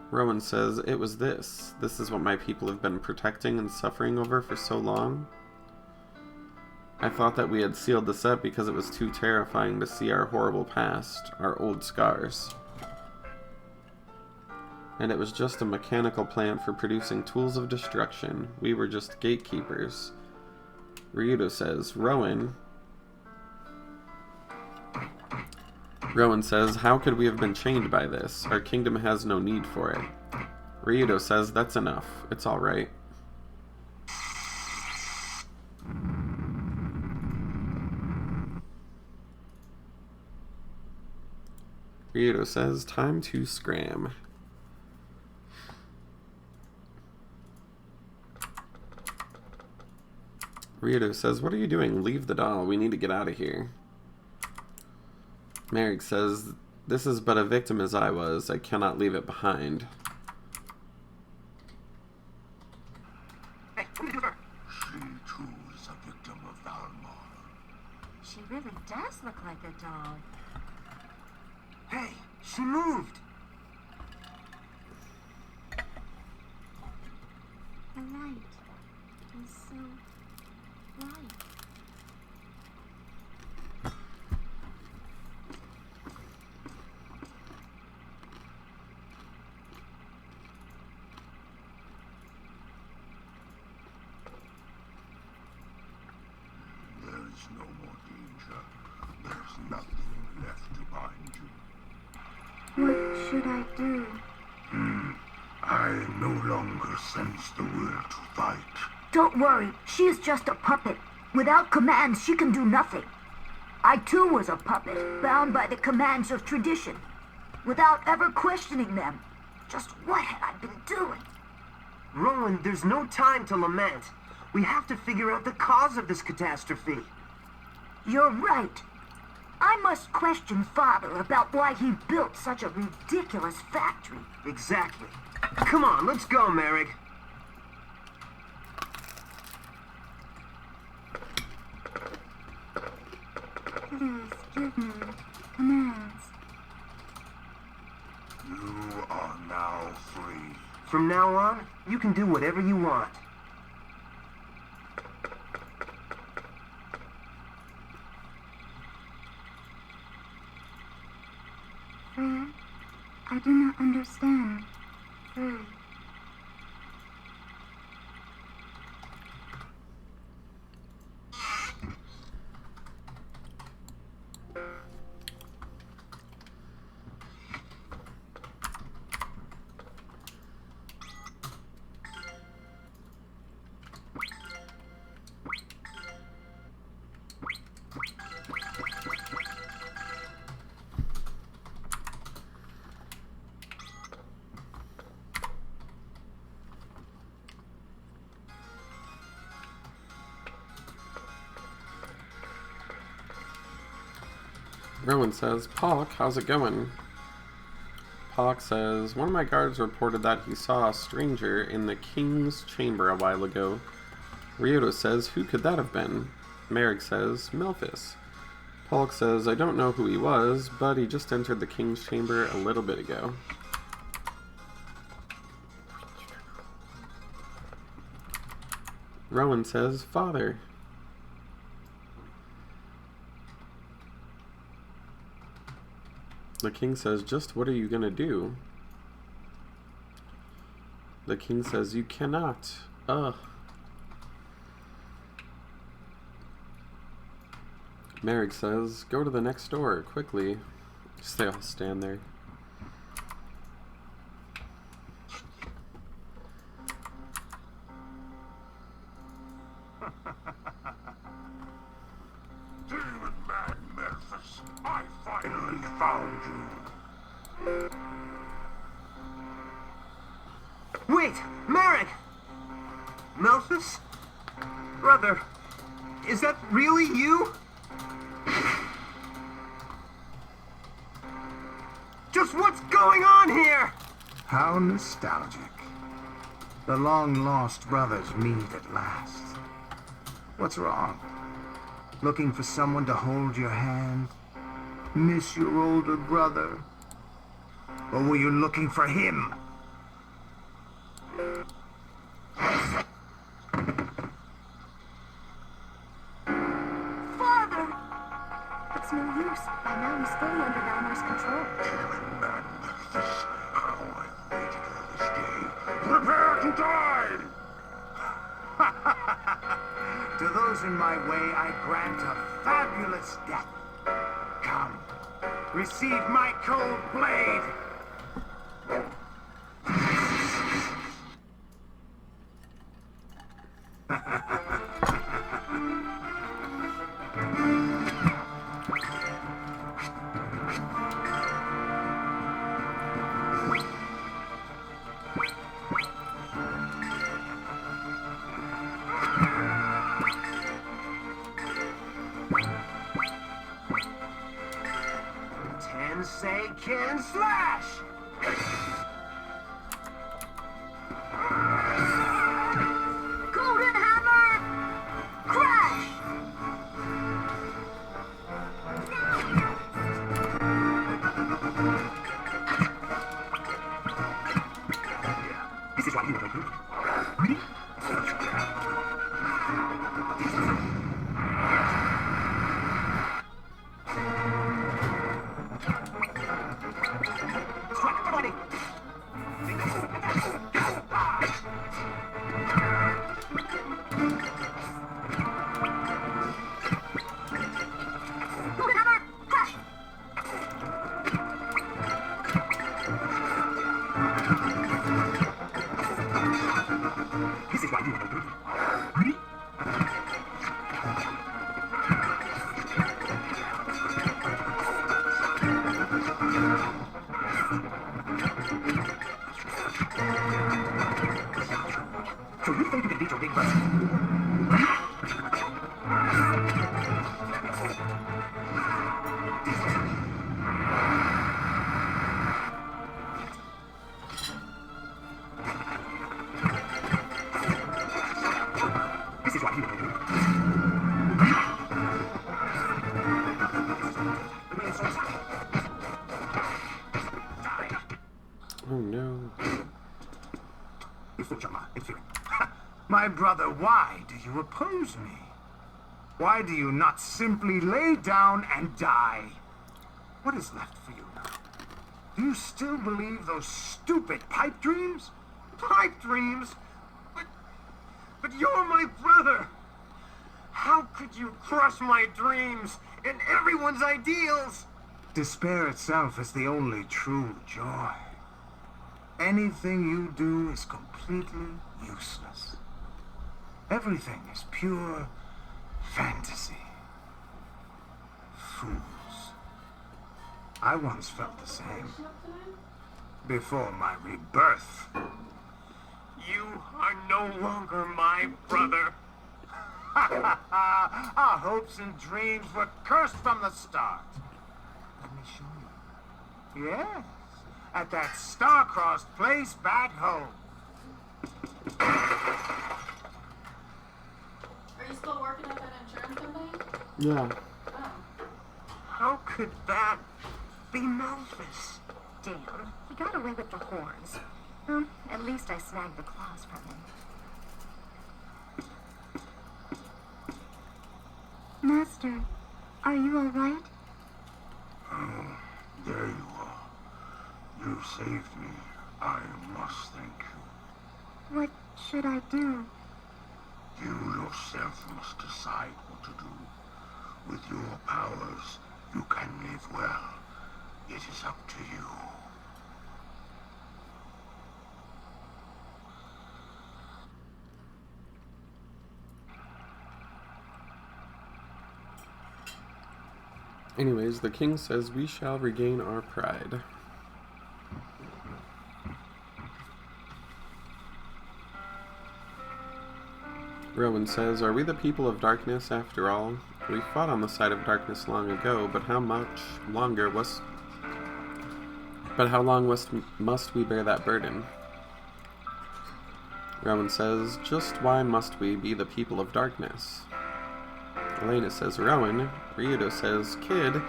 Rowan says, it was this. This is what my people have been protecting and suffering over for so long. I thought that we had sealed this up because it was too terrifying to see our horrible past, our old scars. And it was just a mechanical plant for producing tools of destruction. We were just gatekeepers. Ryudo says, Rowan says, how could we have been chained by this? Our kingdom has no need for it. Ryudo says, that's enough. It's alright. Ryudo says, time to scram. Ryudo says, what are you doing? Leave the doll. We need to get out of here. Merrick says, this is but a victim as I was. I cannot leave it behind. Hey, what do you do her? She too is a victim of Valmar. She really does look like a doll. Hey, she moved. The light is so is no more danger. There's nothing left to bind you. What should I do? I no longer sense the will to fight. Don't worry, she is just a puppet. Without commands, she can do nothing. I too was a puppet, bound by the commands of tradition, without ever questioning them. Just what had I been doing? Roland, there's no time to lament. We have to figure out the cause of this catastrophe. You're right. I must question Father about why he built such a ridiculous factory. Exactly. Come on, let's go, Merrick. Please give me commands. You are now free. From now on, you can do whatever you want. Fred, I do not understand. Fred. Rowan says, Pollock, how's it going? Pollock says, one of my guards reported that he saw a stranger in the king's chamber a while ago. Ryoto says, who could that have been? Merrick says, Melphis. Pollock says, I don't know who he was, but he just entered the king's chamber a little bit ago. Rowan says, Father. The king says, just what are you gonna do? The king says, you cannot. Ugh. Merrick says, go to the next door, quickly. Just they all stand there. Demon man Memphis, I finally found you. Wait! Merrick! Melphis? Brother, is that really you? Just what's going on here? How nostalgic. The long-lost brothers meet at last. What's wrong? Looking for someone to hold your hand? Miss your older brother? Or were you looking for him? Father! It's no use. By now he's fully under Valmar's control. Demon man Memphis, how I've waited for this day. Prepare to die! To those in my way, I grant a fabulous death. Come, receive my cold blade! Tensei Ken Slash! So you think you can beat your big brother? This is what you do. Oh no. My brother, why do you oppose me? Why do you not simply lay down and die? What is left for you now? Do you still believe those stupid pipe dreams? Pipe dreams? But you're my brother! How could you crush my dreams and everyone's ideals? Despair itself is the only true joy. Anything you do is completely useless. Everything is pure fantasy. Fools. I once felt the same. Before my rebirth. You are no longer my brother. Our hopes and dreams were cursed from the start. Let me show you. Yes, at that star-crossed place back home. Are you still working at that insurance company? Yeah. Oh. How could that be Malphus? Damn, he got away with the horns. Well, at least I snagged the claws from him. Master, are you all right? Oh, there you are. You saved me. I must thank you. What should I do? You yourself must decide what to do. With your powers, you can live well. It is up to you. Anyways, the king says we shall regain our pride. Rowan says, are we the people of darkness after all? We fought on the side of darkness long ago, but how long must we bear that burden? Rowan says, just why must we be the people of darkness? Elena says, Rowan. Ryudo says, kid,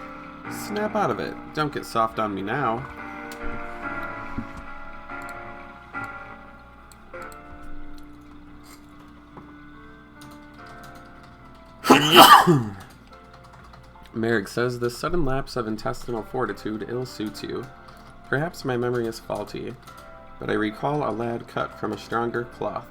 snap out of it. Don't get soft on me now. Merrick says, this sudden lapse of intestinal fortitude ill suits you. Perhaps my memory is faulty, but I recall a lad cut from a stronger cloth.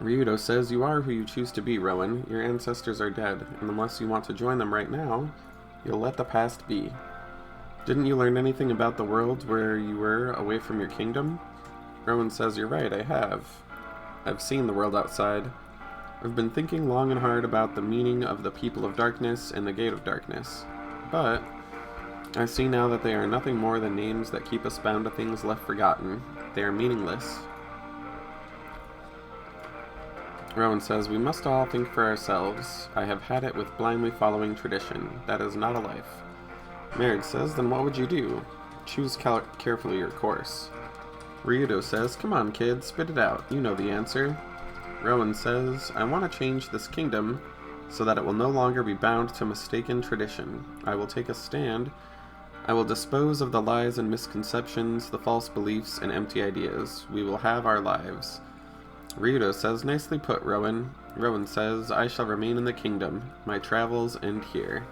Ryudo says, you are who you choose to be, Rowan. Your ancestors are dead, and unless you want to join them right now, you'll let the past be. Didn't you learn anything about the world where you were, away from your kingdom? Rowan says, you're right, I have. I've seen the world outside. I've been thinking long and hard about the meaning of the people of darkness and the gate of darkness. But I see now that they are nothing more than names that keep us bound to things left forgotten. They are meaningless. Rowan says, we must all think for ourselves. I have had it with blindly following tradition. That is not a life. Merrick says, then what would you do? Choose carefully your course. Ryudo says, come on, kid, spit it out. You know the answer. Rowan says, I want to change this kingdom so that it will no longer be bound to mistaken tradition. I will take a stand. I will dispose of the lies and misconceptions, the false beliefs and empty ideas. We will have our lives. Ryudo says, nicely put, Rowan. Rowan says, I shall remain in the kingdom. My travels end here.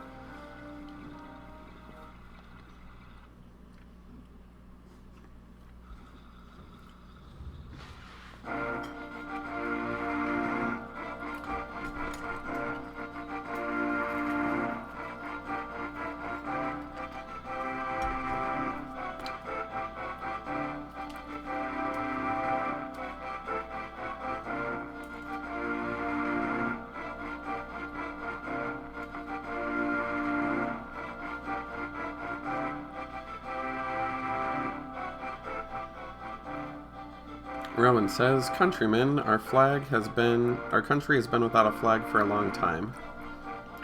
Rowan says, countrymen, our country has been without a flag for a long time.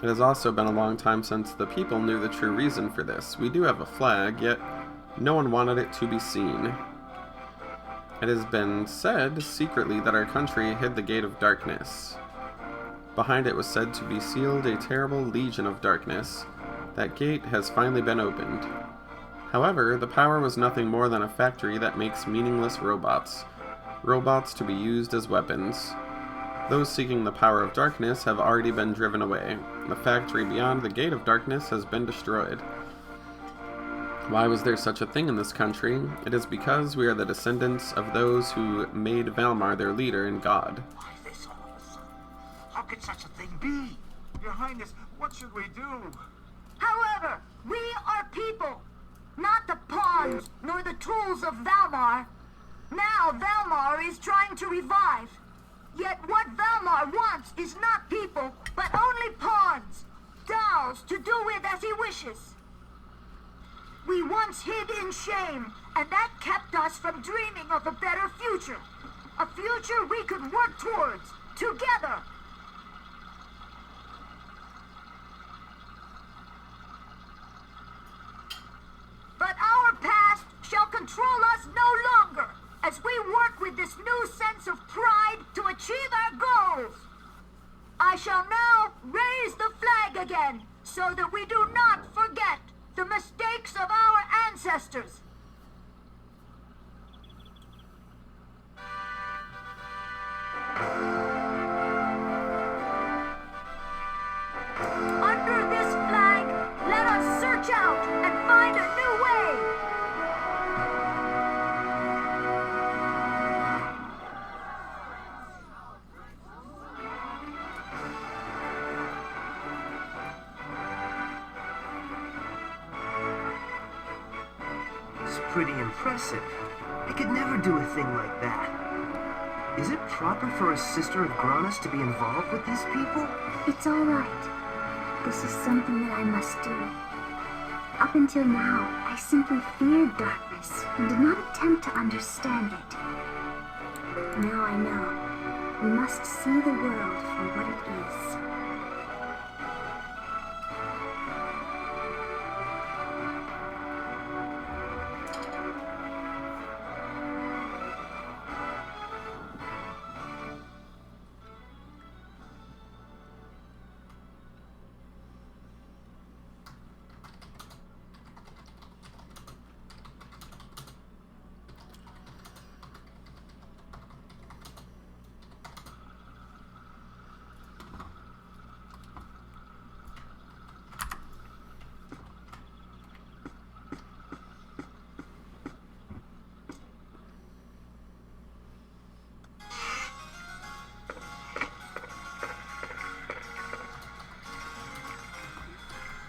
It has also been a long time since the people knew the true reason for this. We do have a flag, yet no one wanted it to be seen. It has been said secretly that our country hid the gate of darkness. Behind it was said to be sealed a terrible legion of darkness. That gate has finally been opened. However, the power was nothing more than a factory that makes meaningless robots. Robots to be used as weapons. Those seeking the power of darkness have already been driven away. The factory beyond the gate of darkness has been destroyed. Why was there such a thing in this country? It is because we are the descendants of those who made Valmar their leader and god. Why this all of a sudden? How could such a thing be? Your Highness, what should we do? However, we are people, not the pawns nor the tools of Valmar. Now Valmar is trying to revive. Yet what Valmar wants is not people, but only pawns, dolls to do with as he wishes. We once hid in shame, and that kept us from dreaming of a better future. A future we could work towards, together. But our past shall control us no longer, as we work with this new sense of pride to achieve our goals. I shall now raise the flag again, so that we do not forget the mistakes of our ancestors. Under this flag, let us search out and find a new way. It's pretty impressive. I could never do a thing like that. Is it proper for a sister of Granus to be involved with these people? It's all right. This is something that I must do. Up until now, I simply feared darkness and did not attempt to understand it. Now I know. We must see the world for what it is.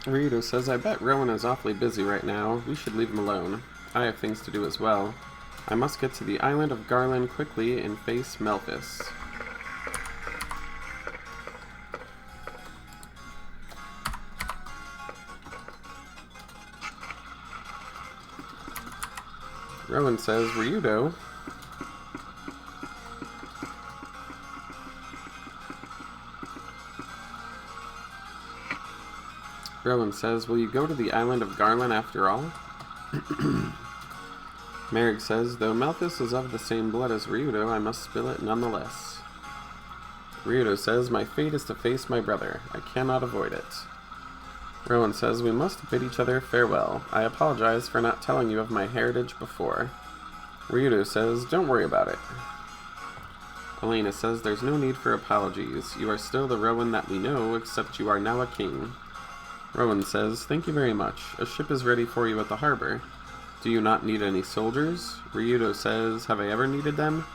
Rito says, I bet Rowan is awfully busy right now. We should leave him alone. I have things to do as well. I must get to the island of Garland quickly and face Melphis. Rowan says, Ryudo. Rowan says, will you go to the island of Garland after all? Merrick says, though Melphis is of the same blood as Ryudo, I must spill it nonetheless. Ryudo says, my fate is to face my brother. I cannot avoid it. Rowan says, we must bid each other farewell. I apologize for not telling you of my heritage before. Ryudo says, don't worry about it. Elena says, there's no need for apologies. You are still the Rowan that we know, except you are now a king. Rowan says, thank you very much. A ship is ready for you at the harbor. Do you not need any soldiers? Ryudo says, have I ever needed them?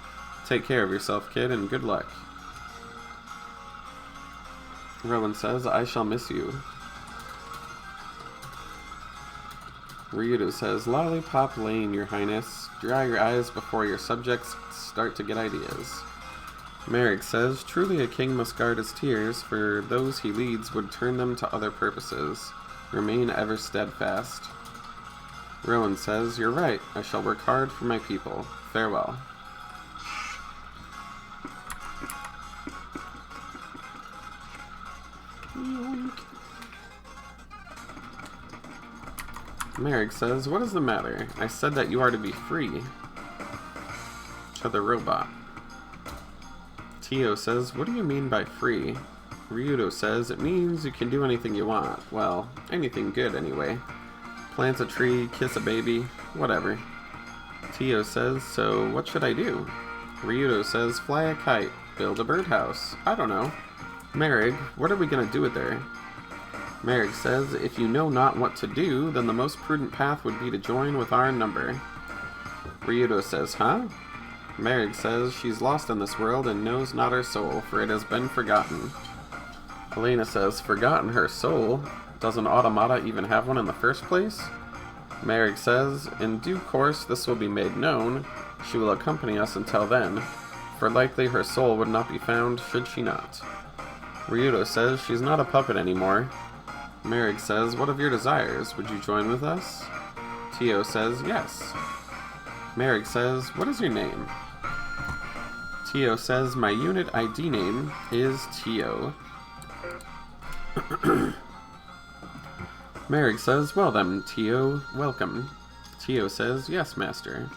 Take care of yourself, kid, and good luck. Rowan says, I shall miss you. Ryudo says, Lollipop Lane, your highness. Dry your eyes before your subjects start to get ideas. Merrick says, truly a king must guard his tears, for those he leads would turn them to other purposes. Remain ever steadfast. Rowan says, you're right. I shall work hard for my people. Farewell. Merrick says, what is the matter? I said that you are to be free. To the robot. Tio says, what do you mean by free? Ryudo says, it means you can do anything you want. Well, anything good anyway. Plant a tree, kiss a baby, whatever. Tio says, so what should I do? Ryudo says, fly a kite, build a birdhouse. I don't know. Merrick, what are we gonna do with her? Merrick says, if you know not what to do, then the most prudent path would be to join with our number. Ryudo says, huh? Merrick says, she's lost in this world and knows not her soul, for it has been forgotten. Elena says, forgotten her soul? Doesn't Automata even have one in the first place? Merrick says, in due course this will be made known. She will accompany us until then, for likely her soul would not be found should she not. Ryudo says, she's not a puppet anymore. Merrick says, what of your desires? Would you join with us? Tio says, yes. Merrick says, what is your name? Tio says, my unit ID name is Tio. Merrick says, well then, Tio, welcome. Tio says, yes, master.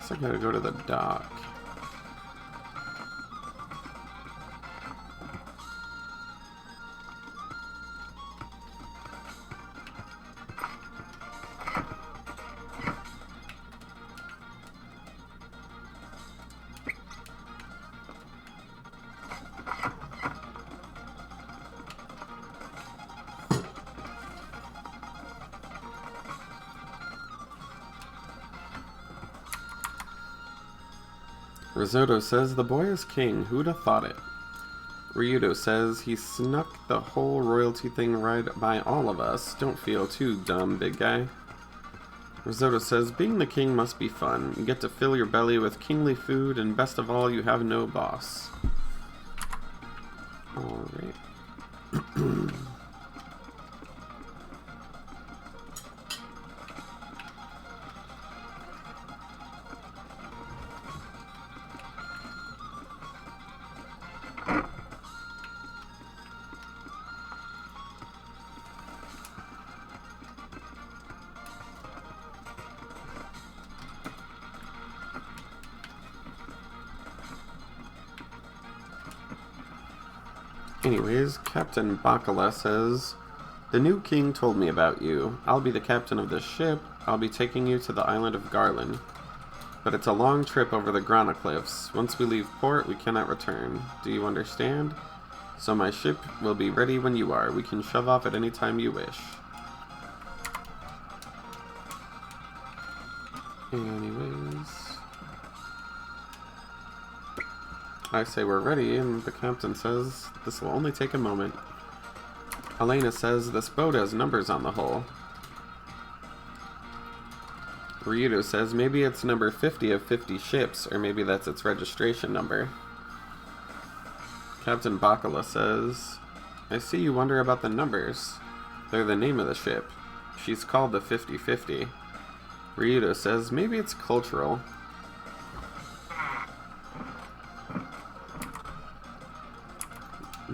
So I gotta go to the dock. Risotto says, the boy is king, who'd have thought it? Ryudo says, he snuck the whole royalty thing right by all of us. Don't feel too dumb, big guy. Risotto says, being the king must be fun. You get to fill your belly with kingly food, and best of all, you have no boss. Alright. Anyways, Captain Bacala says, the new king told me about you. I'll be the captain of this ship. I'll be taking you to the island of Garland. But it's a long trip over the Grana Cliffs. Once we leave port, we cannot return. Do you understand? So my ship will be ready when you are. We can shove off at any time you wish. Anyways, I say we're ready, and the captain says this will only take a moment. Elena says this boat has numbers on the hull. Ryudo says maybe it's number 50 of 50 ships, or maybe that's its registration number. Captain Bacala says, I see you wonder about the numbers. They're the name of the ship. She's called the 50-50. Ryudo says maybe it's cultural.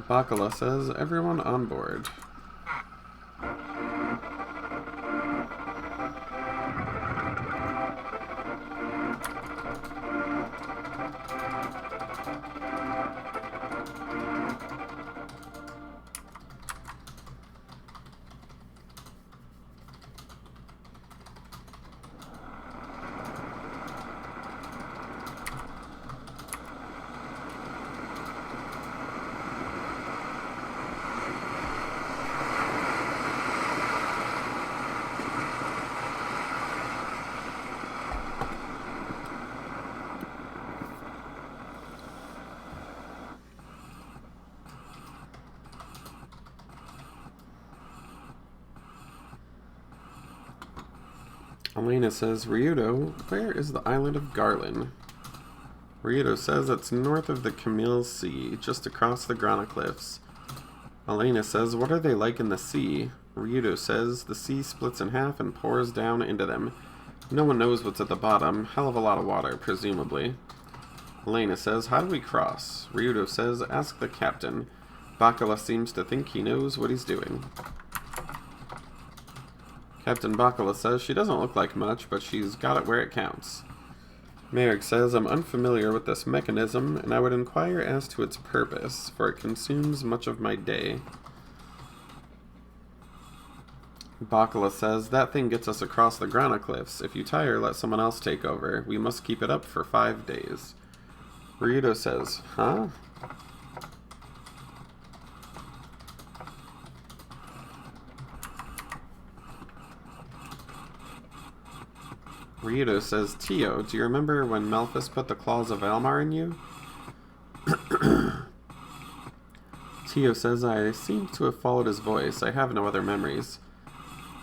Bacala says, everyone on board. Elena says, Ryudo, where is the island of Garland? Ryudo says it's north of the Camille Sea, just across the Grana Cliffs. Elena says, what are they like in the sea? Ryudo says, the sea splits in half and pours down into them. No one knows what's at the bottom. Hell of a lot of water, presumably. Elena says, how do we cross? Ryudo says, ask the captain. Bacala seems to think he knows what he's doing. Captain Bacala says she doesn't look like much, but she's got it where it counts. Merrick says, I'm unfamiliar with this mechanism, and I would inquire as to its purpose, for it consumes much of my day. Bacala says, that thing gets us across the Grana Cliffs. If you tire, let someone else take over. We must keep it up for 5 days. Ryudo says, huh? Ryudo says, Tio, do you remember when Melphis put the claws of Almar in you? Tio says, I seem to have followed his voice. I have no other memories.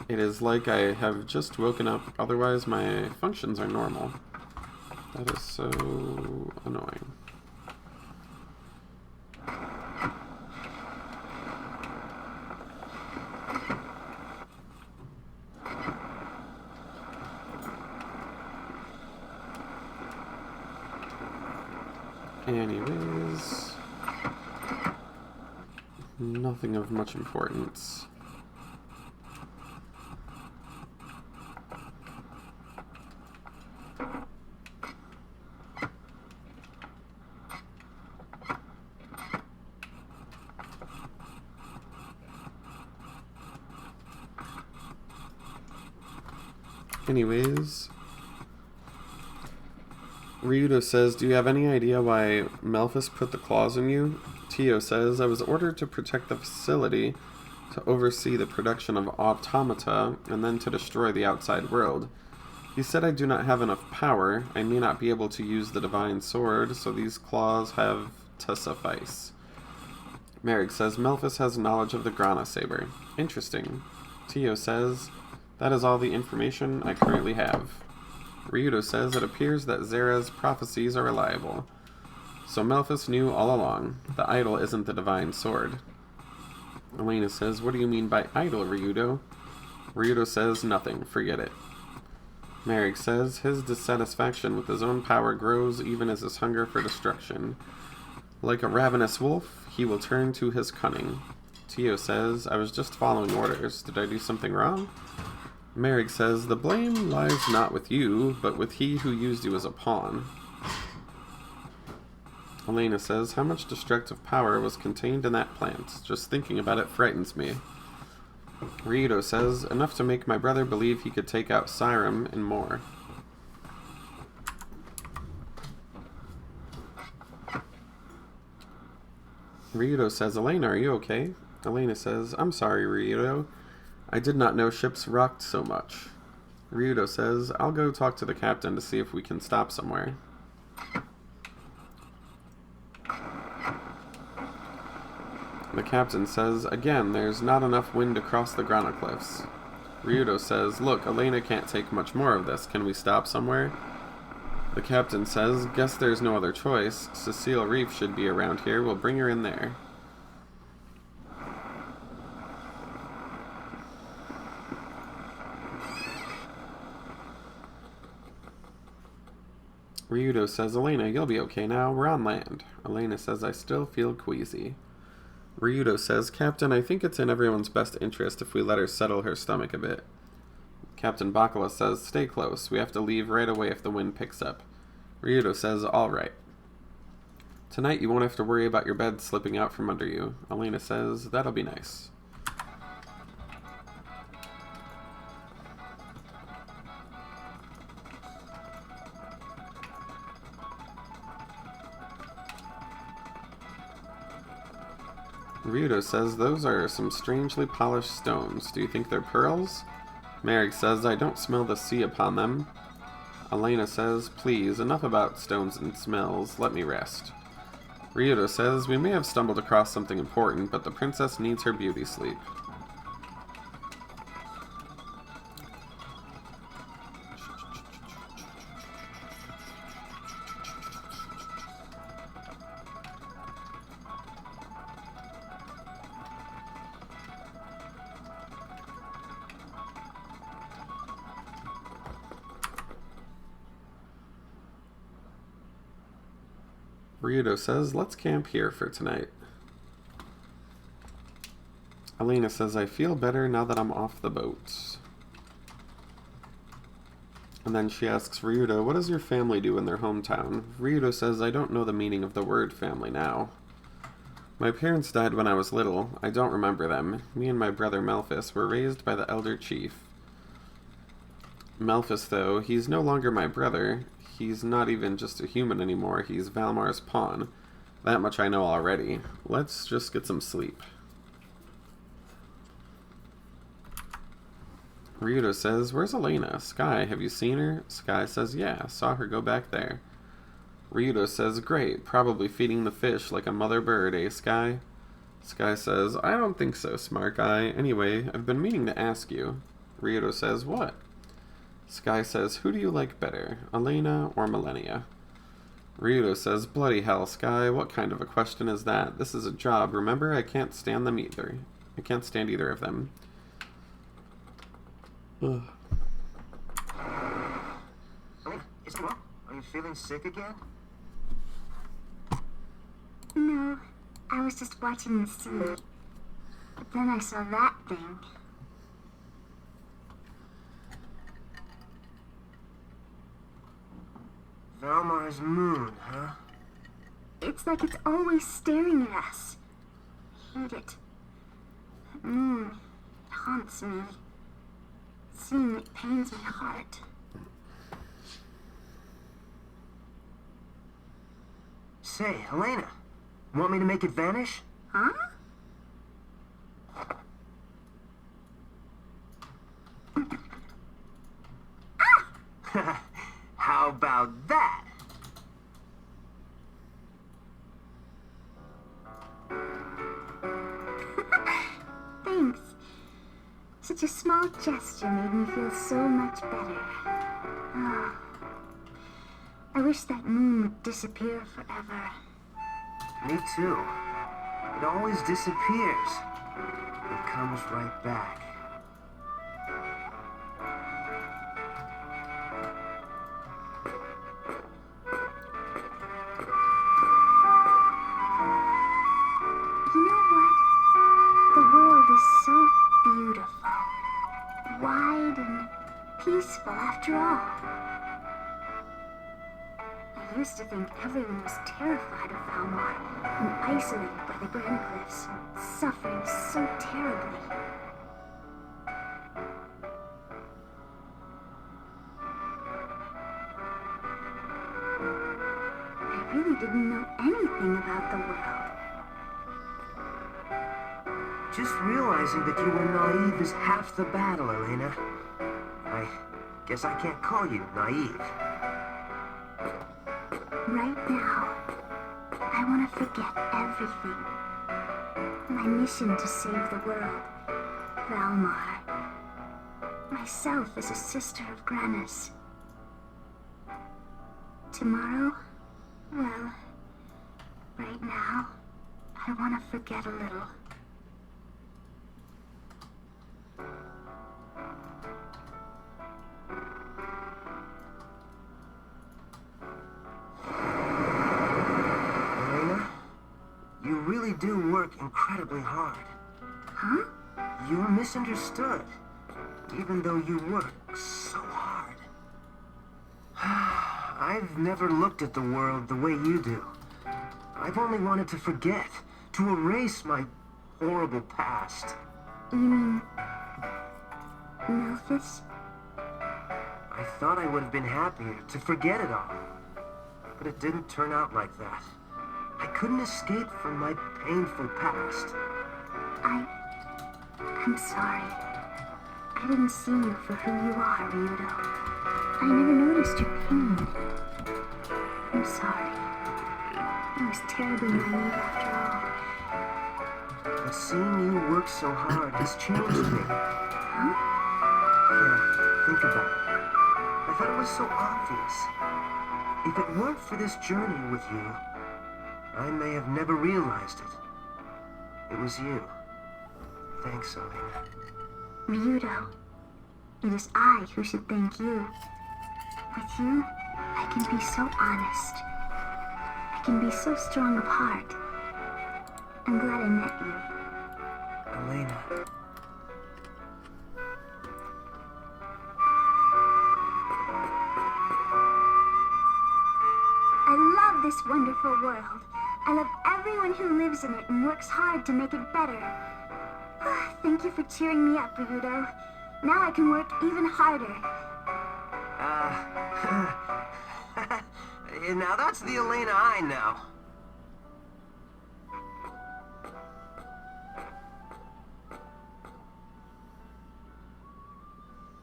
It is like I have just woken up, otherwise my functions are normal. That is so annoying. Anyways, nothing of much importance. Anyways, Ryudo says, do you have any idea why Melphis put the claws in you? Tio says, I was ordered to protect the facility, to oversee the production of automata, and then to destroy the outside world. He said I do not have enough power. I may not be able to use the divine sword, so these claws have to suffice. Merrick says, Melphis has knowledge of the Grana Saber. Interesting. Tio says, that is all the information I currently have. Ryudo says it appears that Zera's prophecies are reliable. So Melphis knew all along. The idol isn't the divine sword. Elena says, what do you mean by idol, Ryudo? Ryudo says, nothing. Forget it. Merrick says, his dissatisfaction with his own power grows even as his hunger for destruction. Like a ravenous wolf, he will turn to his cunning. Tio says, I was just following orders. Did I do something wrong? Merrick says, the blame lies not with you, but with he who used you as a pawn. Elena says, how much destructive power was contained in that plant? Just thinking about it frightens me. Ryudo says, enough to make my brother believe he could take out Siram and more. Ryudo says, Elena, are you okay? Elena says, I'm sorry, Ryudo. I did not know ships rocked so much. Ryudo says, I'll go talk to the captain to see if we can stop somewhere. The captain says, again, there's not enough wind to cross the Grana Cliffs. Ryudo says, look, Elena can't take much more of this. Can we stop somewhere? The captain says, guess there's no other choice. Cecile Reef should be around here. We'll bring her in there. Ryudo says, Elena, you'll be okay now. We're on land. Elena says, I still feel queasy. Ryudo says, Captain, I think it's in everyone's best interest if we let her settle her stomach a bit. Captain Bacala says, stay close. We have to leave right away if the wind picks up. Ryudo says, all right. Tonight you won't have to worry about your bed slipping out from under you. Elena says, that'll be nice. Ryudo says, those are some strangely polished stones. Do you think they're pearls? Merrick says, I don't smell the sea upon them. Elena says, please, enough about stones and smells. Let me rest. Ryudo says, we may have stumbled across something important, but the princess needs her beauty sleep. Ryudo says, let's camp here for tonight. Elena says, I feel better now that I'm off the boat. And then she asks Ryudo, what does your family do in their hometown? Ryudo says, I don't know the meaning of the word family now. My parents died when I was little. I don't remember them. Me and my brother Malphus were raised by the elder chief. Malphus, though, he's no longer my brother. He's not even just a human anymore. He's Valmar's pawn. That much I know already. Let's just get some sleep. Ryudo says, where's Elena? Sky, have you seen her? Sky says, yeah, saw her go back there. Ryudo says, great, probably feeding the fish like a mother bird, eh, Sky? Sky says, I don't think so, smart guy. Anyway, I've been meaning to ask you. Ryudo says, what? Sky says, who do you like better, Elena or Millennia? Ryudo says, bloody hell, Sky, what kind of a question is that? This is a job, remember? I can't stand them either. I can't stand either of them. Ugh. Is it wrong? Are you feeling sick again? No, I was just watching the sea. But then I saw that thing. Valmar's moon, huh? It's like it's always staring at us. I hate it. That moon haunts me. Seeing it pains my heart. Say, Helena, want me to make it vanish? Huh? How about that? Thanks. Such a small gesture made me feel so much better. Oh. I wish that moon would disappear forever. Me too. It always disappears. It comes right back. You know what? The world is so beautiful. Wide and peaceful after all. I used to think everyone was terrified of Valmar and isolated by the Grand Cliffs, suffering so terribly. I really didn't know anything about the world. Just realizing that you were naive is half the battle, Elena. I guess I can't call you naive. Right now, I want to forget everything. My mission to save the world, Valmar. Myself as a sister of Granis. Tomorrow, well, right now, I want to forget a little. Do work incredibly hard. Huh? You're misunderstood, even though you work so hard. I've never looked at the world the way you do. I've only wanted to forget, to erase my horrible past. You mean Malphus? I thought I would have been happier to forget it all, but it didn't turn out like that. I couldn't escape from my painful past. I'm sorry. I didn't see you for who you are, Ryudo. I never noticed your pain. I'm sorry. I was terribly naive after all. But seeing you work so hard has changed me. Huh? Yeah, think about it. I thought it was so obvious. If it weren't for this journey with you, I may have never realized it. It was you. Thanks, Elena. Ryudo, it is I who should thank you. With you, I can be so honest. I can be so strong of heart. I'm glad I met you. Elena. I love this wonderful world. I love everyone who lives in it and works hard to make it better. Thank you for cheering me up, Ryudo. Now I can work even harder. Now that's the Elena I know.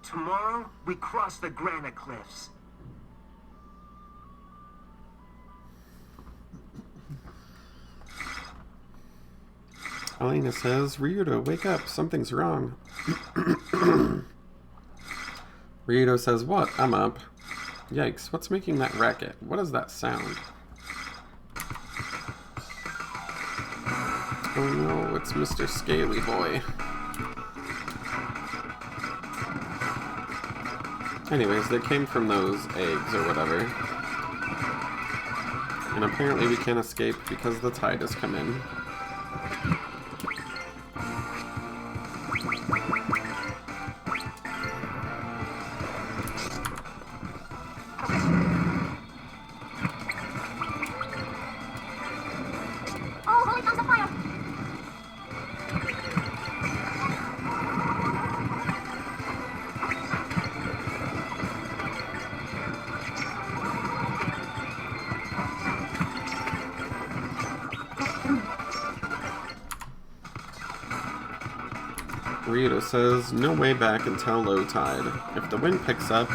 Tomorrow, we cross the granite cliffs. Elena says, Ryudo, wake up. Something's wrong. Ryudo says, what? I'm up. Yikes, what's making that racket? What is that sound? Oh no, it's Mr. Scaly Boy. Anyways, they came from those eggs or whatever. And apparently we can't escape because the tide has come in. Ryudo says, no way back until low tide. If the wind picks up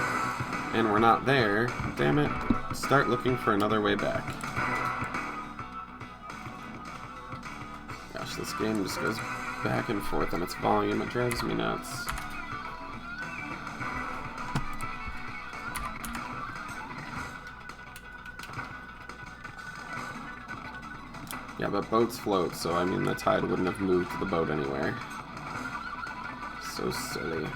and we're not there, damn it, start looking for another way back. Gosh, this game just goes back and forth on its volume. It drives me nuts. Yeah, but boats float, so I mean the tide wouldn't have moved the boat anywhere. So silly.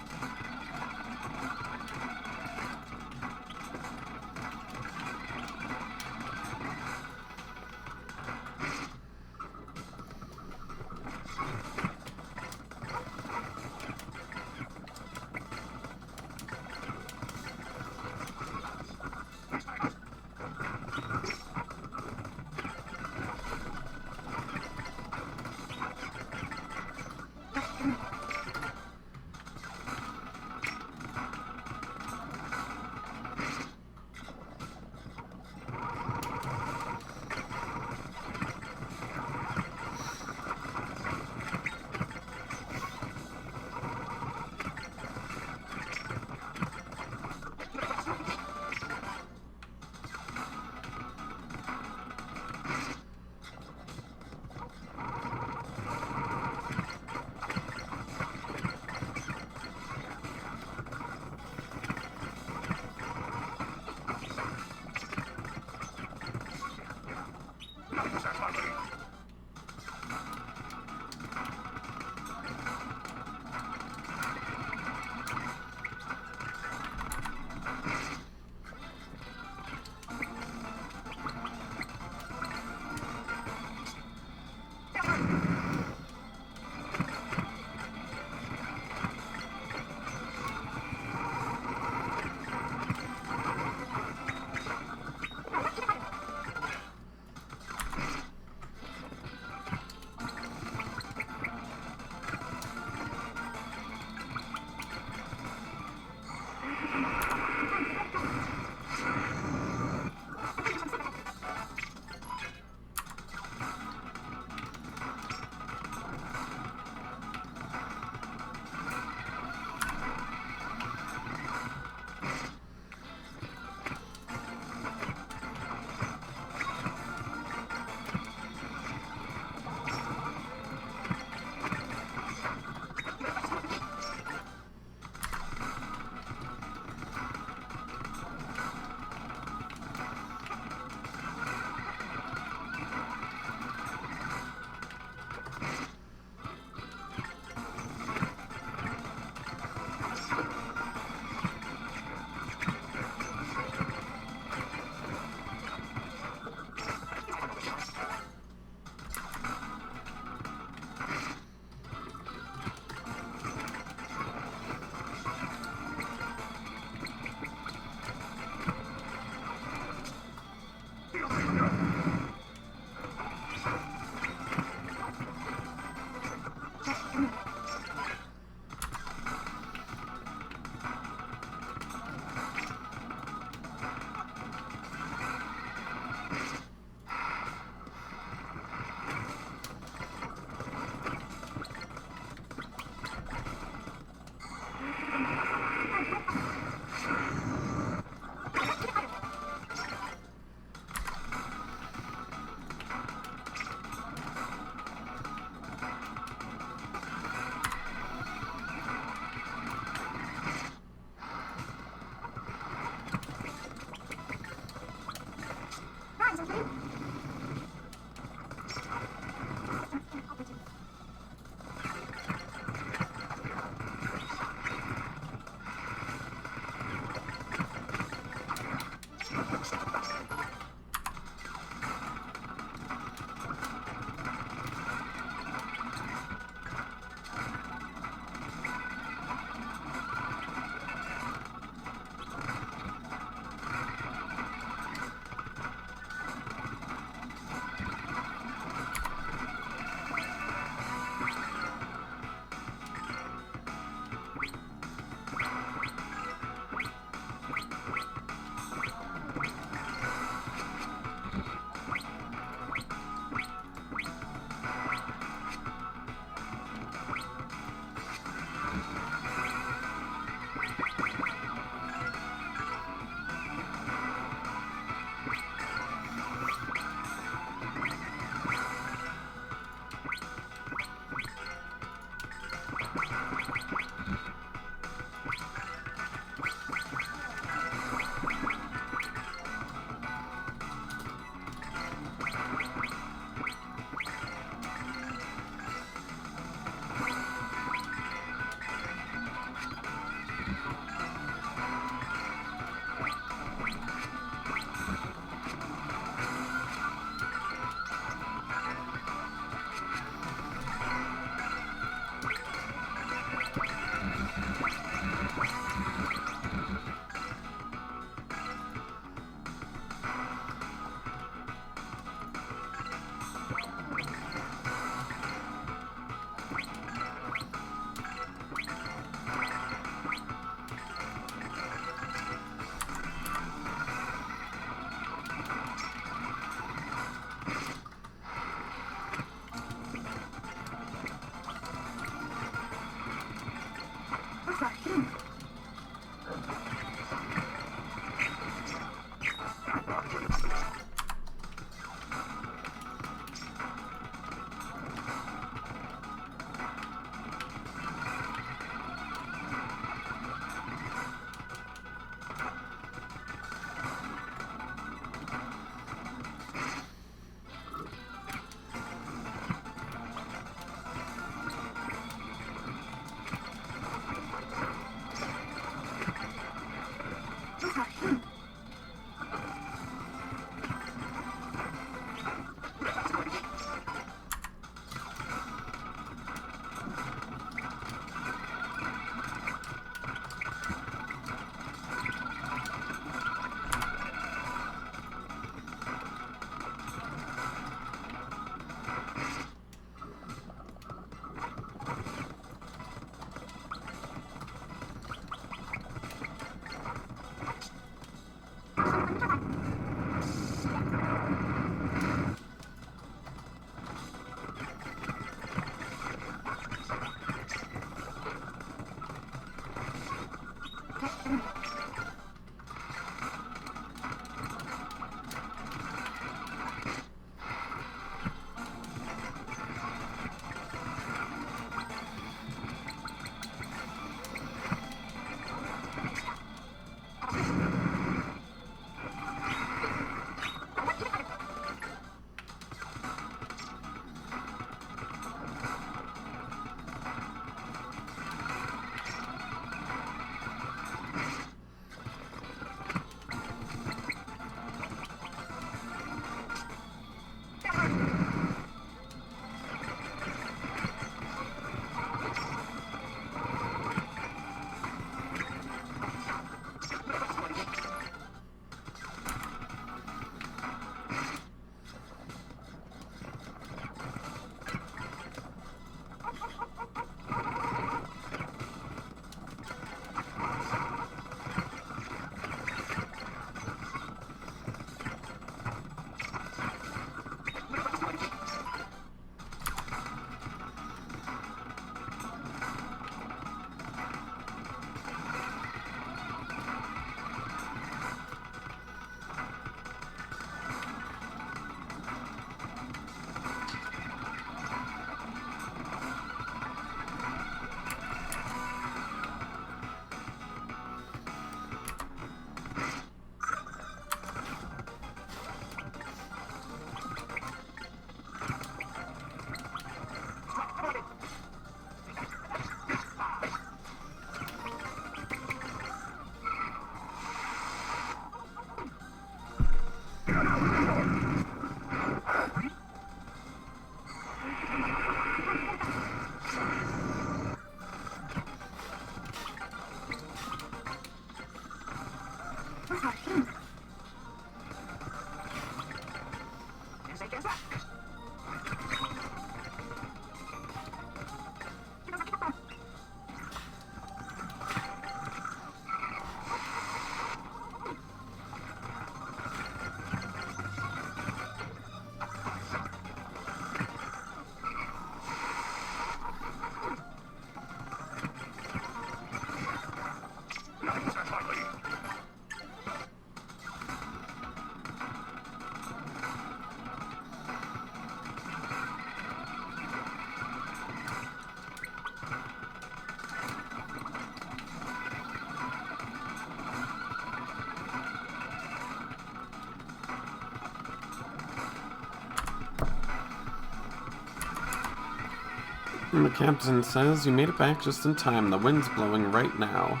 And the captain says, you made it back just in time. The wind's blowing right now.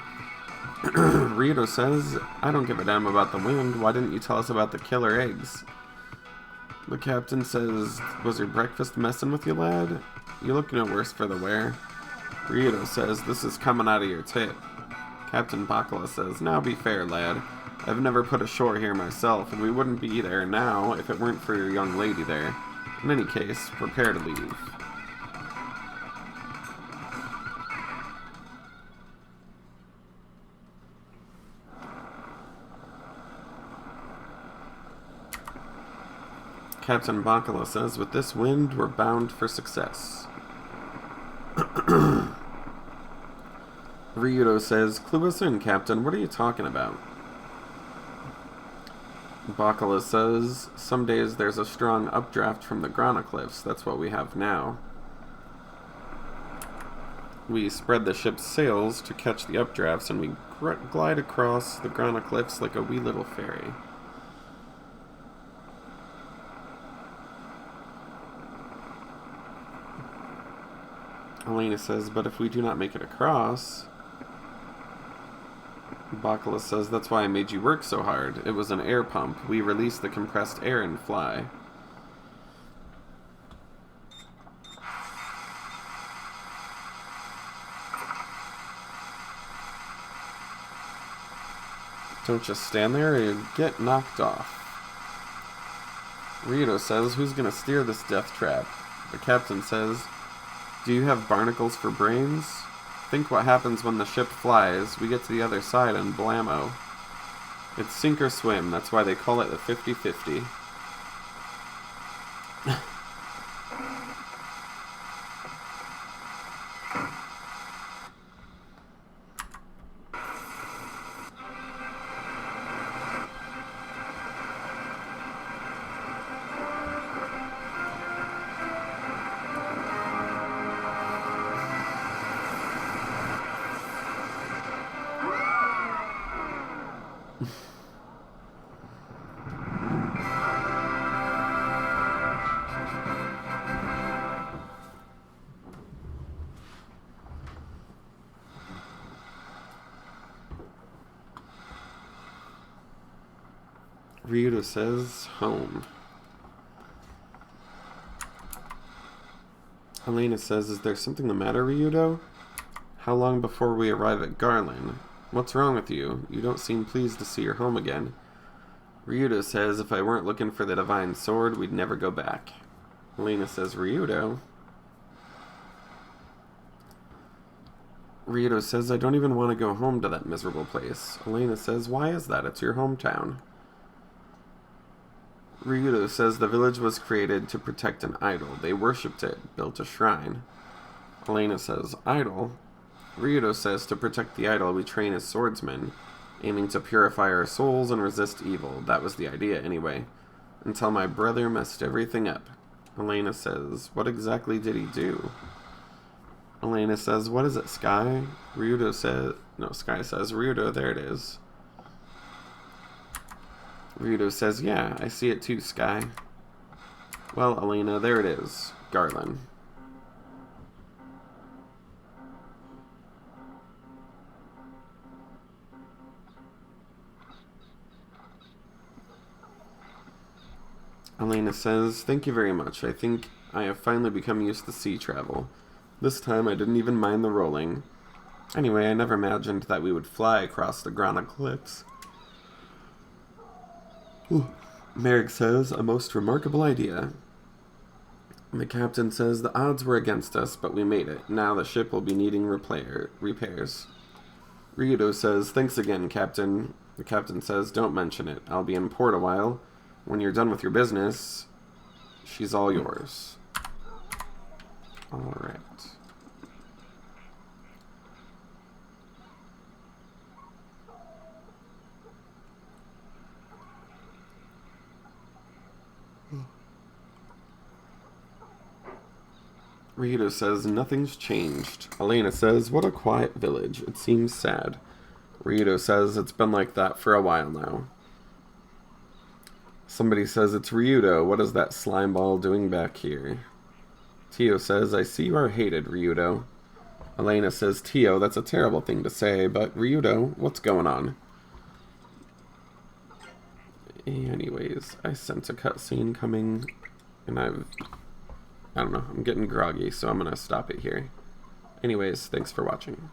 Rito says, I don't give a damn about the wind. Why didn't you tell us about the killer eggs? The captain says, was your breakfast messing with you, lad? You look no worse for the wear. Rito says, this is coming out of your tip. Captain Bakala says, now be fair, lad. I've never put ashore here myself, and we wouldn't be there now if it weren't for your young lady there. In any case, prepare to leave. Captain Bakala says, with this wind, we're bound for success. Ryudo says, clue us in, Captain. What are you talking about? Bakala says, some days there's a strong updraft from the Grana Cliffs. That's what we have now. We spread the ship's sails to catch the updrafts, and we glide across the Grana Cliffs like a wee little ferry. Elena says, but if we do not make it across... Bakala says, that's why I made you work so hard. It was an air pump. We release the compressed air and fly. Don't just stand there or you get knocked off. Rito says, who's gonna steer this death trap? The captain says, do you have barnacles for brains? Think what happens when the ship flies. We get to the other side and blammo. It's sink or swim. That's why they call it the 50-50. Ryudo says, home. Elena says, is there something the matter, Ryudo? How long before we arrive at Garland? What's wrong with you? You don't seem pleased to see your home again. Ryudo says, if I weren't looking for the divine sword, we'd never go back. Elena says, Ryudo? Ryudo says, I don't even want to go home to that miserable place. Elena says, why is that? It's your hometown. Ryudo says the village was created to protect an idol. They worshipped it, built a shrine. Elena says, idol? Ryudo says to protect the idol we train as swordsmen, aiming to purify our souls and resist evil. That was the idea anyway. Until my brother messed everything up. Elena says, what exactly did he do? Elena says, what is it, Sky? Ryudo says, no, Sky says, Ryudo, there it is. Ryudo says, yeah, I see it too, Sky. Well, Elena, there it is. Garland. Elena says, thank you very much. I think I have finally become used to sea travel. This time I didn't even mind the rolling. Anyway, I never imagined that we would fly across the Grandia cliffs. Merrick says, a most remarkable idea. The captain says the odds were against us, but we made it. Now the ship will be needing repairs. Ryudo says, thanks again, Captain. The captain says, don't mention it. I'll be in port a while. When you're done with your business, she's all yours. Alright. Ryudo says, nothing's changed. Elena says, what a quiet village. It seems sad. Ryudo says, it's been like that for a while now. Somebody says, it's Ryudo. What is that slime ball doing back here? Tio says, I see you are hated, Ryudo. Elena says, Tio, that's a terrible thing to say, but Ryudo, what's going on? Anyways, I sense a cutscene coming, and I don't know, I'm getting groggy, so I'm gonna stop it here. Anyways, thanks for watching.